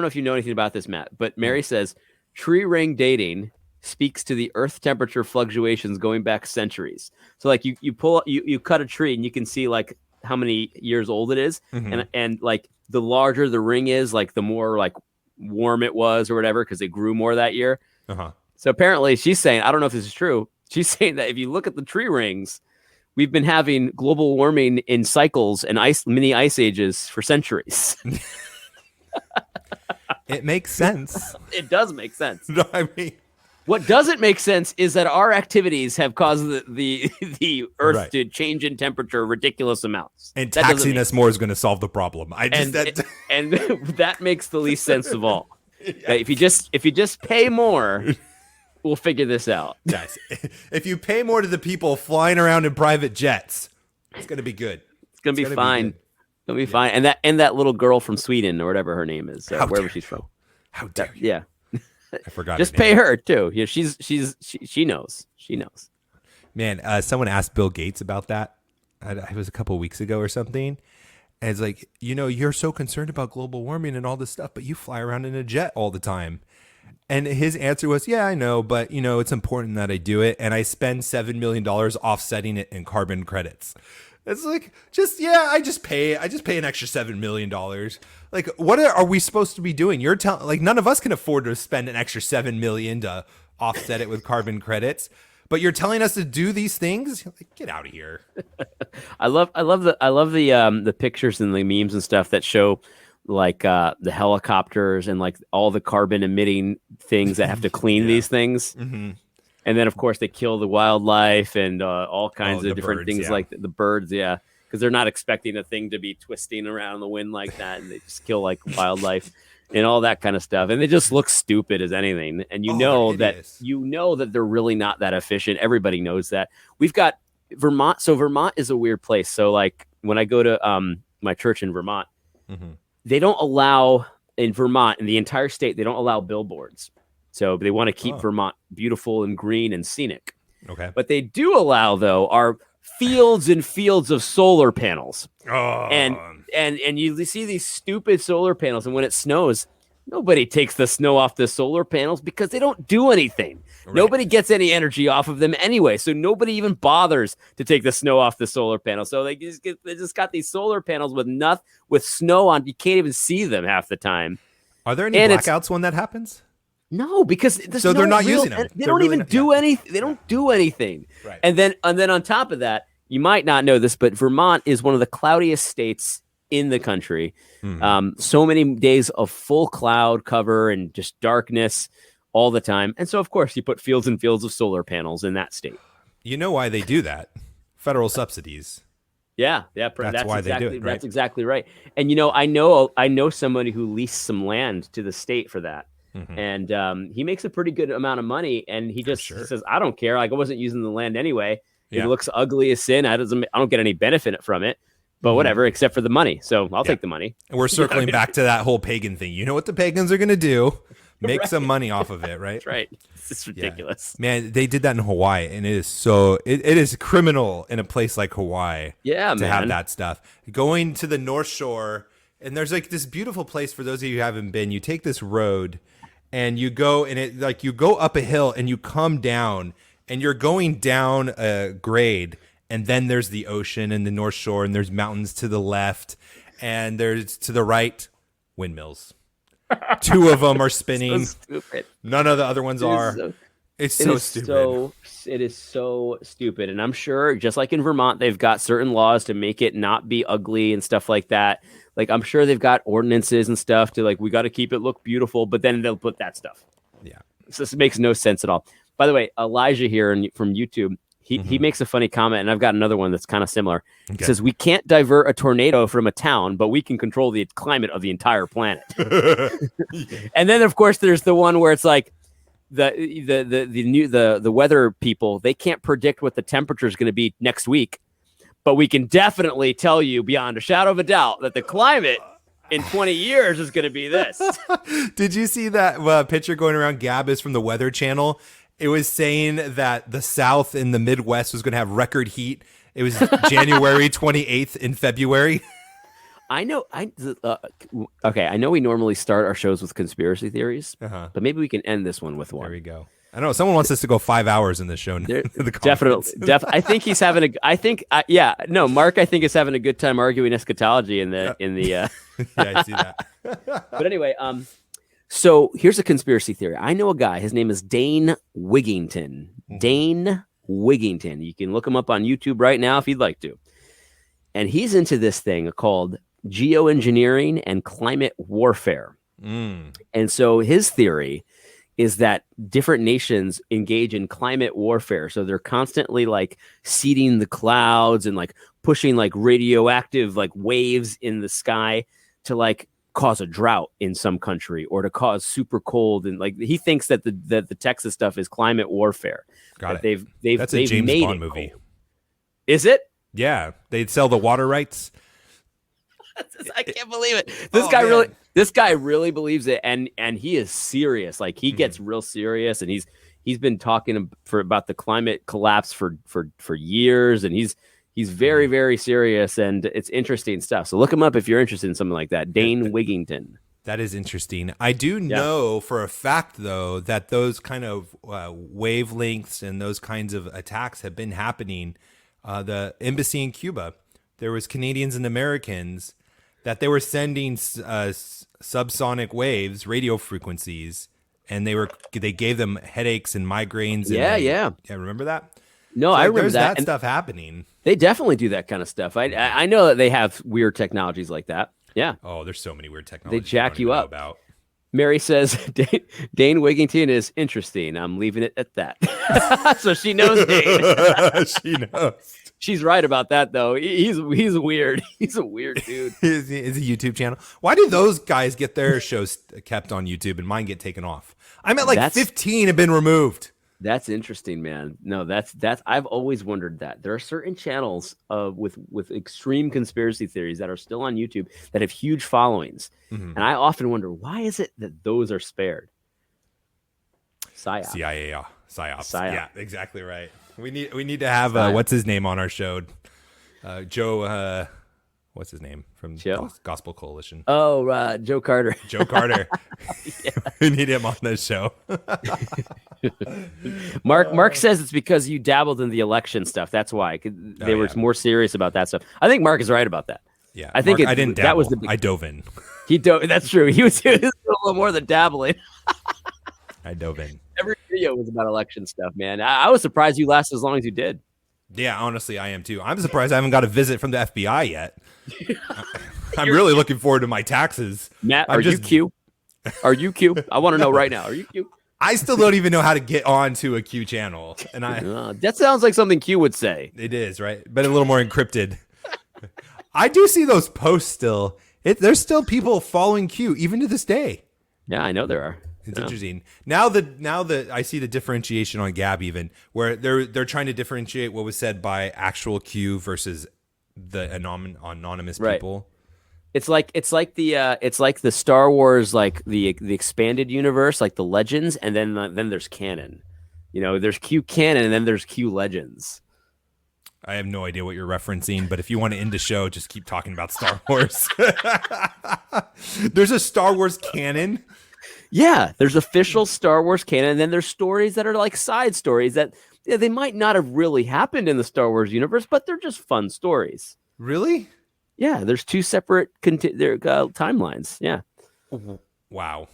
if you know anything about this, Matt, but Mary says tree ring dating speaks to the Earth temperature fluctuations going back centuries. So like you cut a tree and you can see like how many years old it is, and like the larger the ring is, like the more like warm it was or whatever, because it grew more that year. So apparently she's saying, I don't know if this is true, she's saying that if you look at the tree rings, we've been having global warming in cycles and mini ice ages for centuries. It makes sense. It does make sense. No, I mean, what doesn't make sense is that our activities have caused the Earth to change in temperature ridiculous amounts. And taxing us more is going to solve the problem. And that makes the least sense of all. Yeah. If you just pay more, we'll figure this out. Guys, if you pay more to the people flying around in private jets, it's going to be good. It's going to be fine. It's going to be fine. And that little girl from Sweden or whatever her name is, wherever she's from. How dare you? Yeah. I forgot. Just pay her too. Yeah, she knows. She knows. Man, someone asked Bill Gates about that. It was a couple of weeks ago or something. And it's like, you're so concerned about global warming and all this stuff, but you fly around in a jet all the time. And his answer was, yeah, I know, but it's important that I do it. And I spend $7 million offsetting it in carbon credits. It's like, I just pay an extra $7 million. Like, what are we supposed to be doing? You're telling, like, none of us can afford to spend an extra $7 million to offset it with carbon credits, but you're telling us to do these things? Like, get out of here. I love the pictures and the memes and stuff that show like the helicopters and like all the carbon emitting things that have to clean these things. Mm-hmm. And then, of course, they kill the wildlife and all kinds of different things, like the birds. Yeah, because they're not expecting a thing to be twisting around in the wind like that. And they just kill like wildlife and all that kind of stuff. And they just look stupid as anything. And you know that they're really not that efficient. Everybody knows that. We've got Vermont. So Vermont is a weird place. So like when I go to my church in Vermont, they don't allow in Vermont, in the entire state, they don't allow billboards. So they want to keep Vermont beautiful and green and scenic. Okay. But they do allow, though, our fields and fields of solar panels. Oh. And you see these stupid solar panels, and when it snows, nobody takes the snow off the solar panels because they don't do anything. Right. Nobody gets any energy off of them anyway, so nobody even bothers to take the snow off the solar panels. So they just got these solar panels with snow on. You can't even see them half the time. Are there any blackouts when that happens? No, because they're not using them. They don't even do anything. They don't do anything. Right. And then on top of that, you might not know this, but Vermont is one of the cloudiest states in the country. So many days of full cloud cover and just darkness all the time. And so, of course, you put fields and fields of solar panels in that state. You know why they do that? Federal subsidies. Yeah. That's why they do it. Right? That's exactly right. And, I know somebody who leased some land to the state for that. And he makes a pretty good amount of money. And he says, I don't care. Like, I wasn't using the land anyway. It looks ugly as sin. I don't get any benefit from it. But whatever, except for the money. So I'll take the money. And we're circling back to that whole pagan thing. You know what the pagans are going to do? Make some money off of it, right? That's right. It's ridiculous. Yeah. Man, they did that in Hawaii, and it is criminal in a place like Hawaii to have that stuff. Going to the North Shore, and there's like this beautiful place for those of you who haven't been. You take this road, and you go, and you go up a hill, and you come down, and you're going down a grade. And then there's the ocean and the North Shore, and there's mountains to the left, and there's to the right windmills. 2 of them are spinning. So stupid. None of the other ones are. It's so stupid. It is so stupid. And I'm sure, just like in Vermont, they've got certain laws to make it not be ugly and stuff like that. Like, I'm sure they've got ordinances and stuff to, like, we got to keep it look beautiful, but then they'll put that stuff. Yeah. So this makes no sense at all. By the way, Elijah here from YouTube, he makes a funny comment, and I've got another one that's kind of similar. Okay. He says, we can't divert a tornado from a town, but we can control the climate of the entire planet. And then, of course, there's the one where it's like the weather people, they can't predict what the temperature is going to be next week, but we can definitely tell you beyond a shadow of a doubt that the climate in 20 years is going to be this. Did you see that picture going around? Gab is from the Weather Channel. It was saying that the South and the Midwest was going to have record heat. It was January 28th in February. I know. Okay. I know we normally start our shows with conspiracy theories, but maybe we can end this one with one. There we go. I know someone wants us to go 5 hours in this show. Definitely. I think he's having Mark, I think is having a good time arguing eschatology in the. Yeah, I see that. But anyway, so here's a conspiracy theory. I know a guy. His name is Dane Wigington. Dane Wigington. You can look him up on YouTube right now if you'd like to. And he's into this thing called geoengineering and climate warfare. And so his theory is that different nations engage in climate warfare. So they're constantly like seeding the clouds and like pushing like radioactive like waves in the sky to like cause a drought in some country or to cause super cold. And like he thinks that the Texas stuff is climate warfare. Got it. That's a James Bond movie. Cold. Is it? Yeah, they'd sell the water rights. I can't believe it. This guy really believes it, and he is serious. Like he gets real serious, and he's been talking about the climate collapse for years, and he's very, very serious, and it's interesting stuff. So look him up if you're interested in something like that. Dane Wigington. That is interesting. I do know for a fact, though, that those kind of wavelengths and those kinds of attacks have been happening. The embassy in Cuba, there was Canadians and Americans that they were sending subsonic waves, radio frequencies, and they gave them headaches and migraines. Yeah. Remember that? No, I remember there's that stuff happening. They definitely do that kind of stuff. I know that they have weird technologies like that. Yeah. Oh, there's so many weird technologies. They jack you up. Mary says Dane Wigington is interesting. I'm leaving it at that. So she knows Dane. She knows. She's right about that, though. He's weird. He's a weird dude. It's a YouTube channel. Why do those guys get their shows kept on YouTube and mine get taken off? I'm at 15 have been removed. That's interesting, man. No, that's I've always wondered that. There are certain channels with extreme conspiracy theories that are still on YouTube that have huge followings. And I often wonder, why is it that those are spared? CIA. Psyops. Yeah, exactly right. We need to have what's his name on our show, Joe. What's his name from Joe? Gospel Coalition? Oh, Joe Carter. Joe Carter. We need him on this show. Mark says it's because you dabbled in the election stuff. That's why they were more serious about that stuff. I think Mark is right about that. Yeah, I think I didn't dabble. That was I dove in. He dove. That's true. He was doing a little more than dabbling. I dove in. Every video was about election stuff, man. I was surprised you lasted as long as you did. Yeah, honestly, I am too. I'm surprised I haven't got a visit from the FBI yet. I'm really looking forward to my taxes. Matt, you Q? Are you Q? I want to know right now. Are you Q? I still don't even know how to get onto a Q channel, and that sounds like something Q would say. It is, right? But a little more encrypted. I do see those posts still. There's still people following Q even to this day. Yeah, I know there are. It's interesting. Now that I see the differentiation on Gab, even where they're trying to differentiate what was said by actual Q versus the anonymous people. It's like the Star Wars, like the expanded universe, like the Legends, and then there's canon. You know, there's Q canon, and then there's Q Legends. I have no idea what you're referencing, but if you want to end the show, just keep talking about Star Wars. There's a Star Wars canon. Yeah, there's official Star Wars canon, and then there's stories that are like side stories that they might not have really happened in the Star Wars universe, but they're just fun stories. Really? Yeah, there's two separate timelines. Yeah. Wow.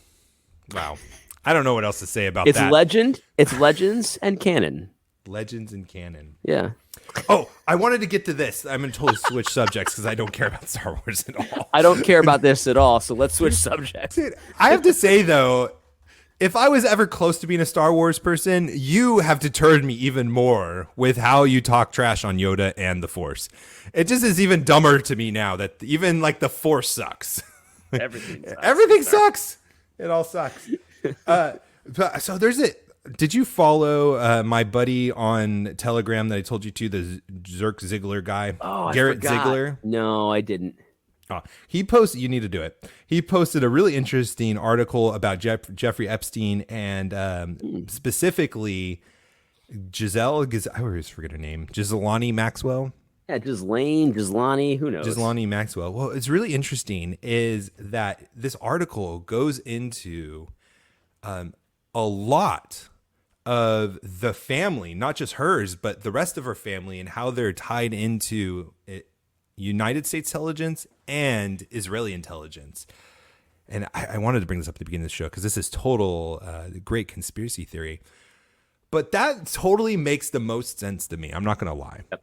I don't know what else to say about that. It's Legends and canon. Legends and canon. Yeah. Oh, I wanted to get to this. I'm going to totally switch subjects because I don't care about Star Wars at all. I don't care about this at all, so let's switch subjects. Dude, I have to say, though, if I was ever close to being a Star Wars person, you have deterred me even more with how you talk trash on Yoda and the Force. It just is even dumber to me now that even like the Force sucks. Everything sucks. It all sucks. So there's it. Did you follow my buddy on Telegram that I told you to, the Zirk Ziegler guy? Oh, Garrett Ziegler? No, I didn't. He posted, you need to do it. He posted a really interesting article about Jeffrey Epstein and specifically I always forget her name, Ghislaine Maxwell. Yeah, Ghislaine, who knows? Ghislaine Maxwell. Well, it's really interesting is that this article goes into a lot of the family, not just hers, but the rest of her family and how they're tied into United States intelligence and Israeli intelligence. And I wanted to bring this up at the beginning of the show because this is total great conspiracy theory. But that totally makes the most sense to me. I'm not going to lie. Yep.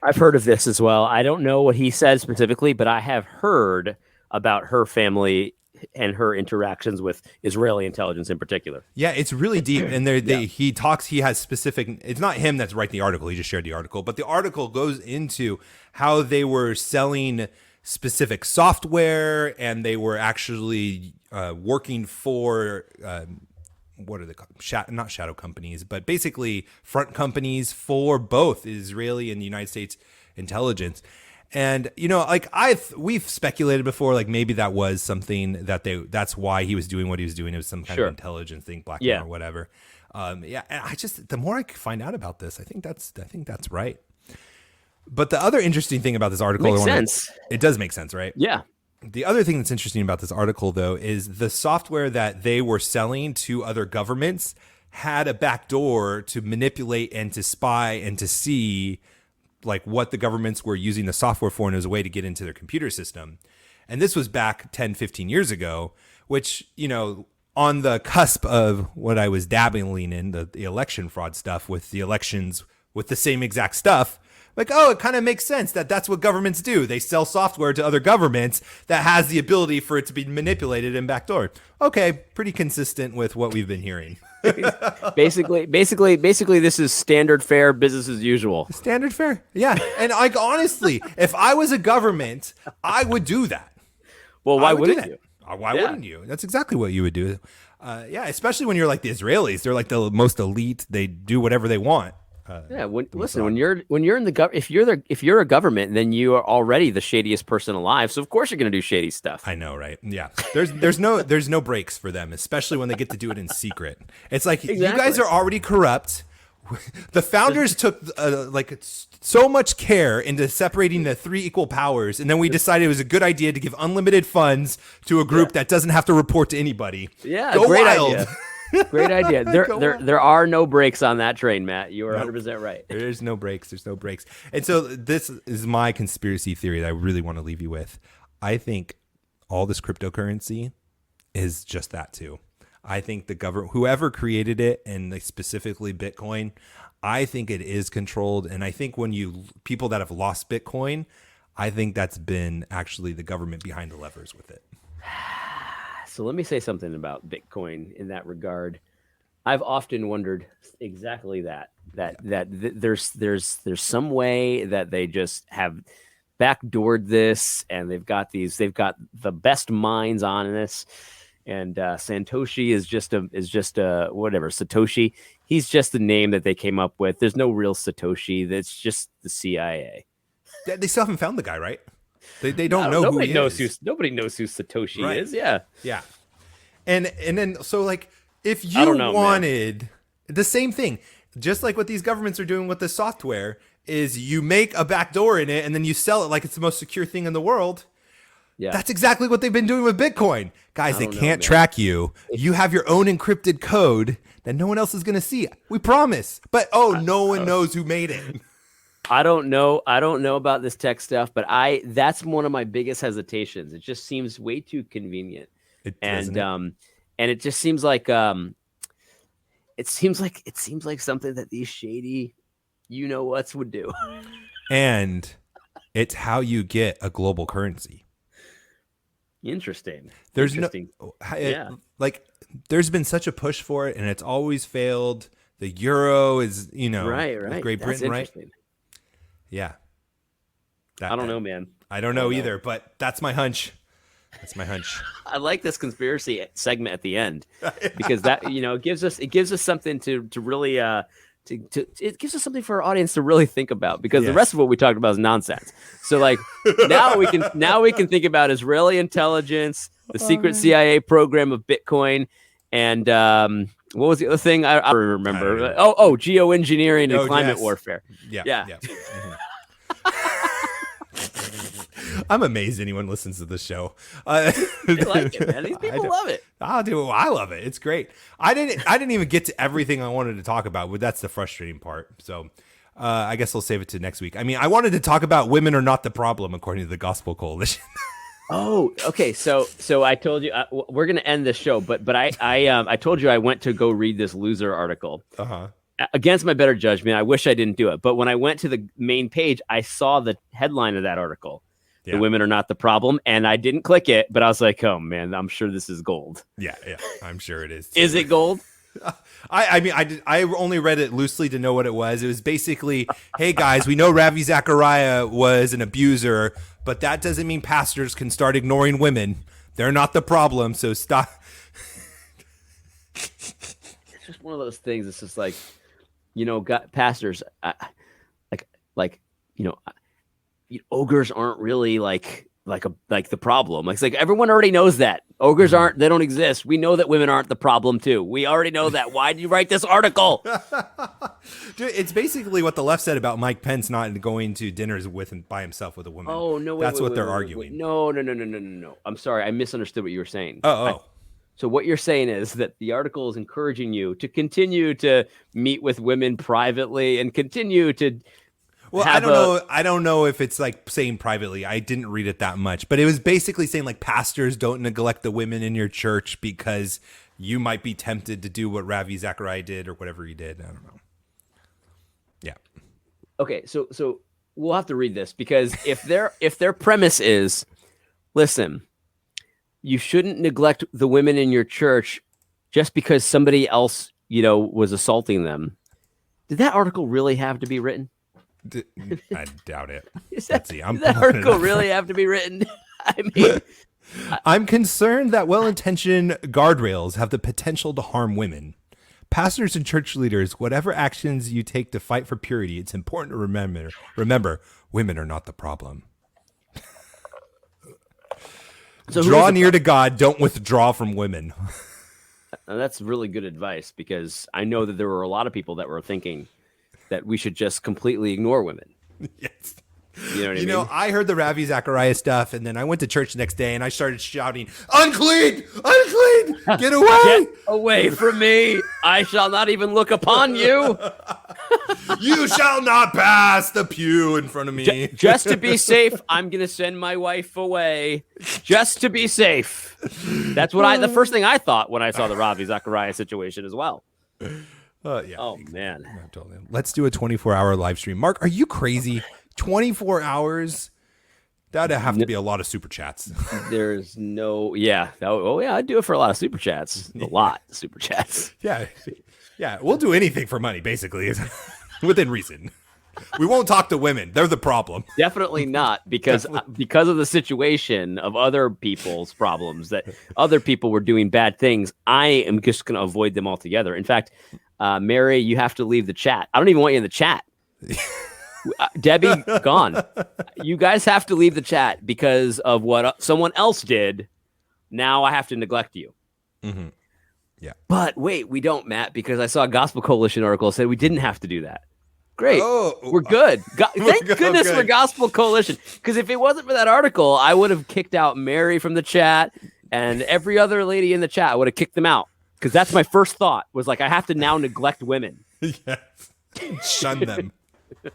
I've heard of this as well. I don't know what he said specifically, but I have heard about her family and her interactions with Israeli intelligence in particular. Yeah, it's really deep. And he has specific, it's not him that's writing the article. He just shared the article, but the article goes into how they were selling specific software and they were actually working for, what are they called? Not shadow companies, but basically front companies for both Israeli and the United States intelligence. And, you know, like we've speculated before, like maybe that was something that's why he was doing what he was doing. It was some kind of intelligence thing, blackmail or whatever. And the more I find out about this, I think that's right. But the other interesting thing about this article, makes sense. It does make sense, right? Yeah. The other thing that's interesting about this article, though, is the software that they were selling to other governments had a backdoor to manipulate and to spy and to see like what the governments were using the software for, and as a way to get into their computer system. And this was back 10, 15 years ago, which, you know, on the cusp of what I was dabbling in, the election fraud stuff with the elections with the same exact stuff. Like, oh, it kind of makes sense that that's what governments do. They sell software to other governments that has the ability for it to be manipulated and backdoored. Okay, pretty consistent with what we've been hearing. basically, this is standard fare, business as usual. Standard fare, yeah. And like honestly, if I was a government, I would do that. Well, why wouldn't you? Why wouldn't you? That's exactly what you would do. Especially when you're like the Israelis. They're like the most elite. They do whatever they want. When you're in the if you're a government, then you are already the shadiest person alive. So of course you're going to do shady stuff. I know, right? Yeah. There's no breaks for them, especially when they get to do it in secret. It's like you guys are already corrupt. The founders took like so much care into separating the three equal powers, and then we decided it was a good idea to give unlimited funds to a group that doesn't have to report to anybody. Yeah, Go great wild. idea. Great idea. There are no brakes on that train, Matt. You are 100% right. There's no breaks. There's no breaks. And so this is my conspiracy theory that I really want to leave you with. I think all this cryptocurrency is just that too. I think the government, whoever created it, and like specifically Bitcoin, I think it is controlled. And I think people that have lost Bitcoin, I think that's been actually the government behind the levers with it. So let me say something about Bitcoin in that regard. I've often wondered exactly that there's some way that they just have backdoored this, and they've got the best minds on this. And Santoshi is just a whatever. Satoshi, he's just the name that they came up with. There's no real Satoshi. That's just the CIA. They still haven't found the guy, right? They don't know who he is. Nobody knows who Satoshi Right. is. Yeah. Yeah. And then so like if you wanted the same thing, just like what these governments are doing with the software, is you make a backdoor in it and then you sell it like it's the most secure thing in the world. Yeah. That's exactly what they've been doing with Bitcoin. Guys, they can't track you. You have your own encrypted code that no one else is going to see. We promise. But no one knows who made it. I don't know about this tech stuff, but that's one of my biggest hesitations. It just seems way too convenient. And it just seems like it seems like something that these shady whats would do. And it's how you get a global currency. Interesting. There's there's been such a push for it, and it's always failed. The euro is, right. Great Britain, right? Yeah. I don't know, man. I don't know either, but that's my hunch. I like this conspiracy segment at the end because that it gives us something to really it gives us something for our audience to really think about, because the rest of what we talked about is nonsense. So like now we can think about Israeli intelligence, the secret CIA program of Bitcoin, and what was the other thing I remember? Geoengineering and climate warfare. Yeah. Mm-hmm. I'm amazed anyone listens to the show. They like it, man. These people love it. I love it. It's great. I didn't even get to everything I wanted to talk about, but that's the frustrating part. So I guess I'll save it to next week. I mean, I wanted to talk about women are not the problem, according to the Gospel Coalition. Oh, okay. So I told you we're going to end this show, but I told you I went to go read this loser article. Uh-huh. Against my better judgment. I wish I didn't do it, but when I went to the main page, I saw the headline of that article. Yeah. The women are not the problem, and I didn't click it, but I was like, "Oh man, I'm sure this is gold." Yeah, I'm sure it is. Is it gold? I only read it loosely to know what it was. It was basically, hey guys, we know Ravi Zachariah was an abuser, but that doesn't mean pastors can start ignoring women. They're not the problem, so stop. It's just one of those things. It's just like, pastors, ogres aren't really like the problem. It's like everyone already knows that ogres they don't exist. We know that women aren't the problem too. We already know that. Why did you write this article? Dude, it's basically what the left said about Mike Pence not going to dinners by himself with a woman. Oh no, that's what they're arguing. No. I'm sorry, I misunderstood what you were saying. So what you're saying is that the article is encouraging you to continue to meet with women privately and continue to. Well, I don't know if it's like saying privately. I didn't read it that much, but it was basically saying like pastors don't neglect the women in your church because you might be tempted to do what Ravi Zachariah did or whatever he did. I don't know. Yeah. Okay, so we'll have to read this because if their premise is, listen, you shouldn't neglect the women in your church just because somebody else, was assaulting them. Did that article really have to be written? I doubt it. Does that article really have to be written? I mean, I'm concerned that well-intentioned guardrails have the potential to harm women. Pastors and church leaders, whatever actions you take to fight for purity, it's important to remember, women are not the problem. So draw near to God, don't withdraw from women. That's really good advice, because I know that there were a lot of people that were thinking that we should just completely ignore women. Yes. You know what I mean? I heard the Ravi Zacharias stuff, and then I went to church the next day, and I started shouting, "Unclean! Unclean! Get away! Get away from me! I shall not even look upon you. You shall not pass the pew in front of me." Just to be safe, I'm gonna send my wife away. Just to be safe. That's what the first thing I thought when I saw the Ravi Zacharias situation as well. Yeah. Oh man. I told him, let's do a 24-hour live stream. Mark, are you crazy? 24 hours? That'd have to be a lot of super chats. There's no, yeah. Oh, yeah, I'd do it for a lot of super chats. A lot of super chats. Yeah. Yeah. We'll do anything for money, basically, within reason. We won't talk to women. They're the problem. Definitely not, because of the situation of other people's problems, that other people were doing bad things. I am just going to avoid them altogether. In fact, Mary, you have to leave the chat. I don't even want you in the chat. Debbie, gone. You guys have to leave the chat because of what someone else did. Now I have to neglect you. Mm-hmm. Yeah. But wait, we don't, Matt, because I saw a Gospel Coalition article that said we didn't have to do that. Great. Oh, we're good. Thank goodness for Gospel Coalition. Because if it wasn't for that article, I would have kicked out Mary from the chat, and every other lady in the chat. I would have kicked them out. Because that's my first thought, was like, I have to now neglect women. Yes. Shun them.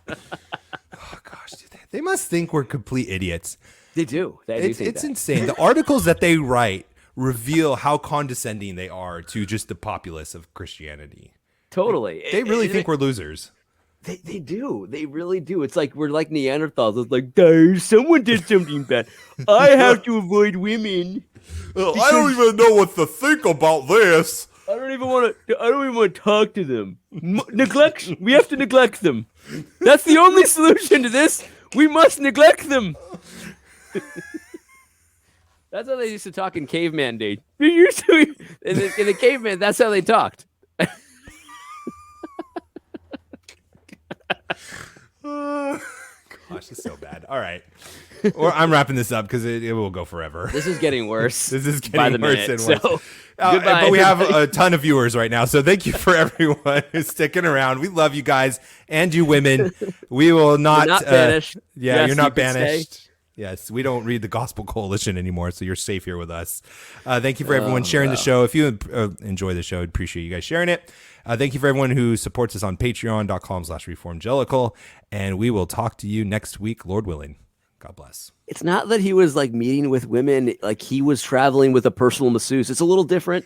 Oh gosh, dude, they must think we're complete idiots. They do. It's insane. The articles that they write reveal how condescending they are to just the populace of Christianity. Totally. They really think we're losers. They do. They really do. It's like we're like Neanderthals. It's like, guys, someone did something bad. I have to avoid women. I don't even know what to think about this. I don't even want to talk to them. We have to neglect them. That's the only solution to this. We must neglect them. That's how they used to talk in caveman days. In the caveman, that's how they talked. Gosh, it's so bad. All right. Or I'm wrapping this up because it will go forever. This is getting worse. This is by getting the worse minute. and worse. So, goodbye, but we have everybody. a ton of viewers right now. So thank you for everyone who's sticking around. We love you guys and you women. We will not. You're not banished. Yeah, Yes, you're not you can banished. stay. Yes, we don't read the Gospel Coalition anymore, so you're safe here with us. Thank you for everyone sharing the show. If you enjoy the show, I'd appreciate you guys sharing it. Thank you for everyone who supports us on patreon.com/reformgelical. And we will talk to you next week, Lord willing. God bless. It's not that he was like meeting with women, like he was traveling with a personal masseuse. It's a little different.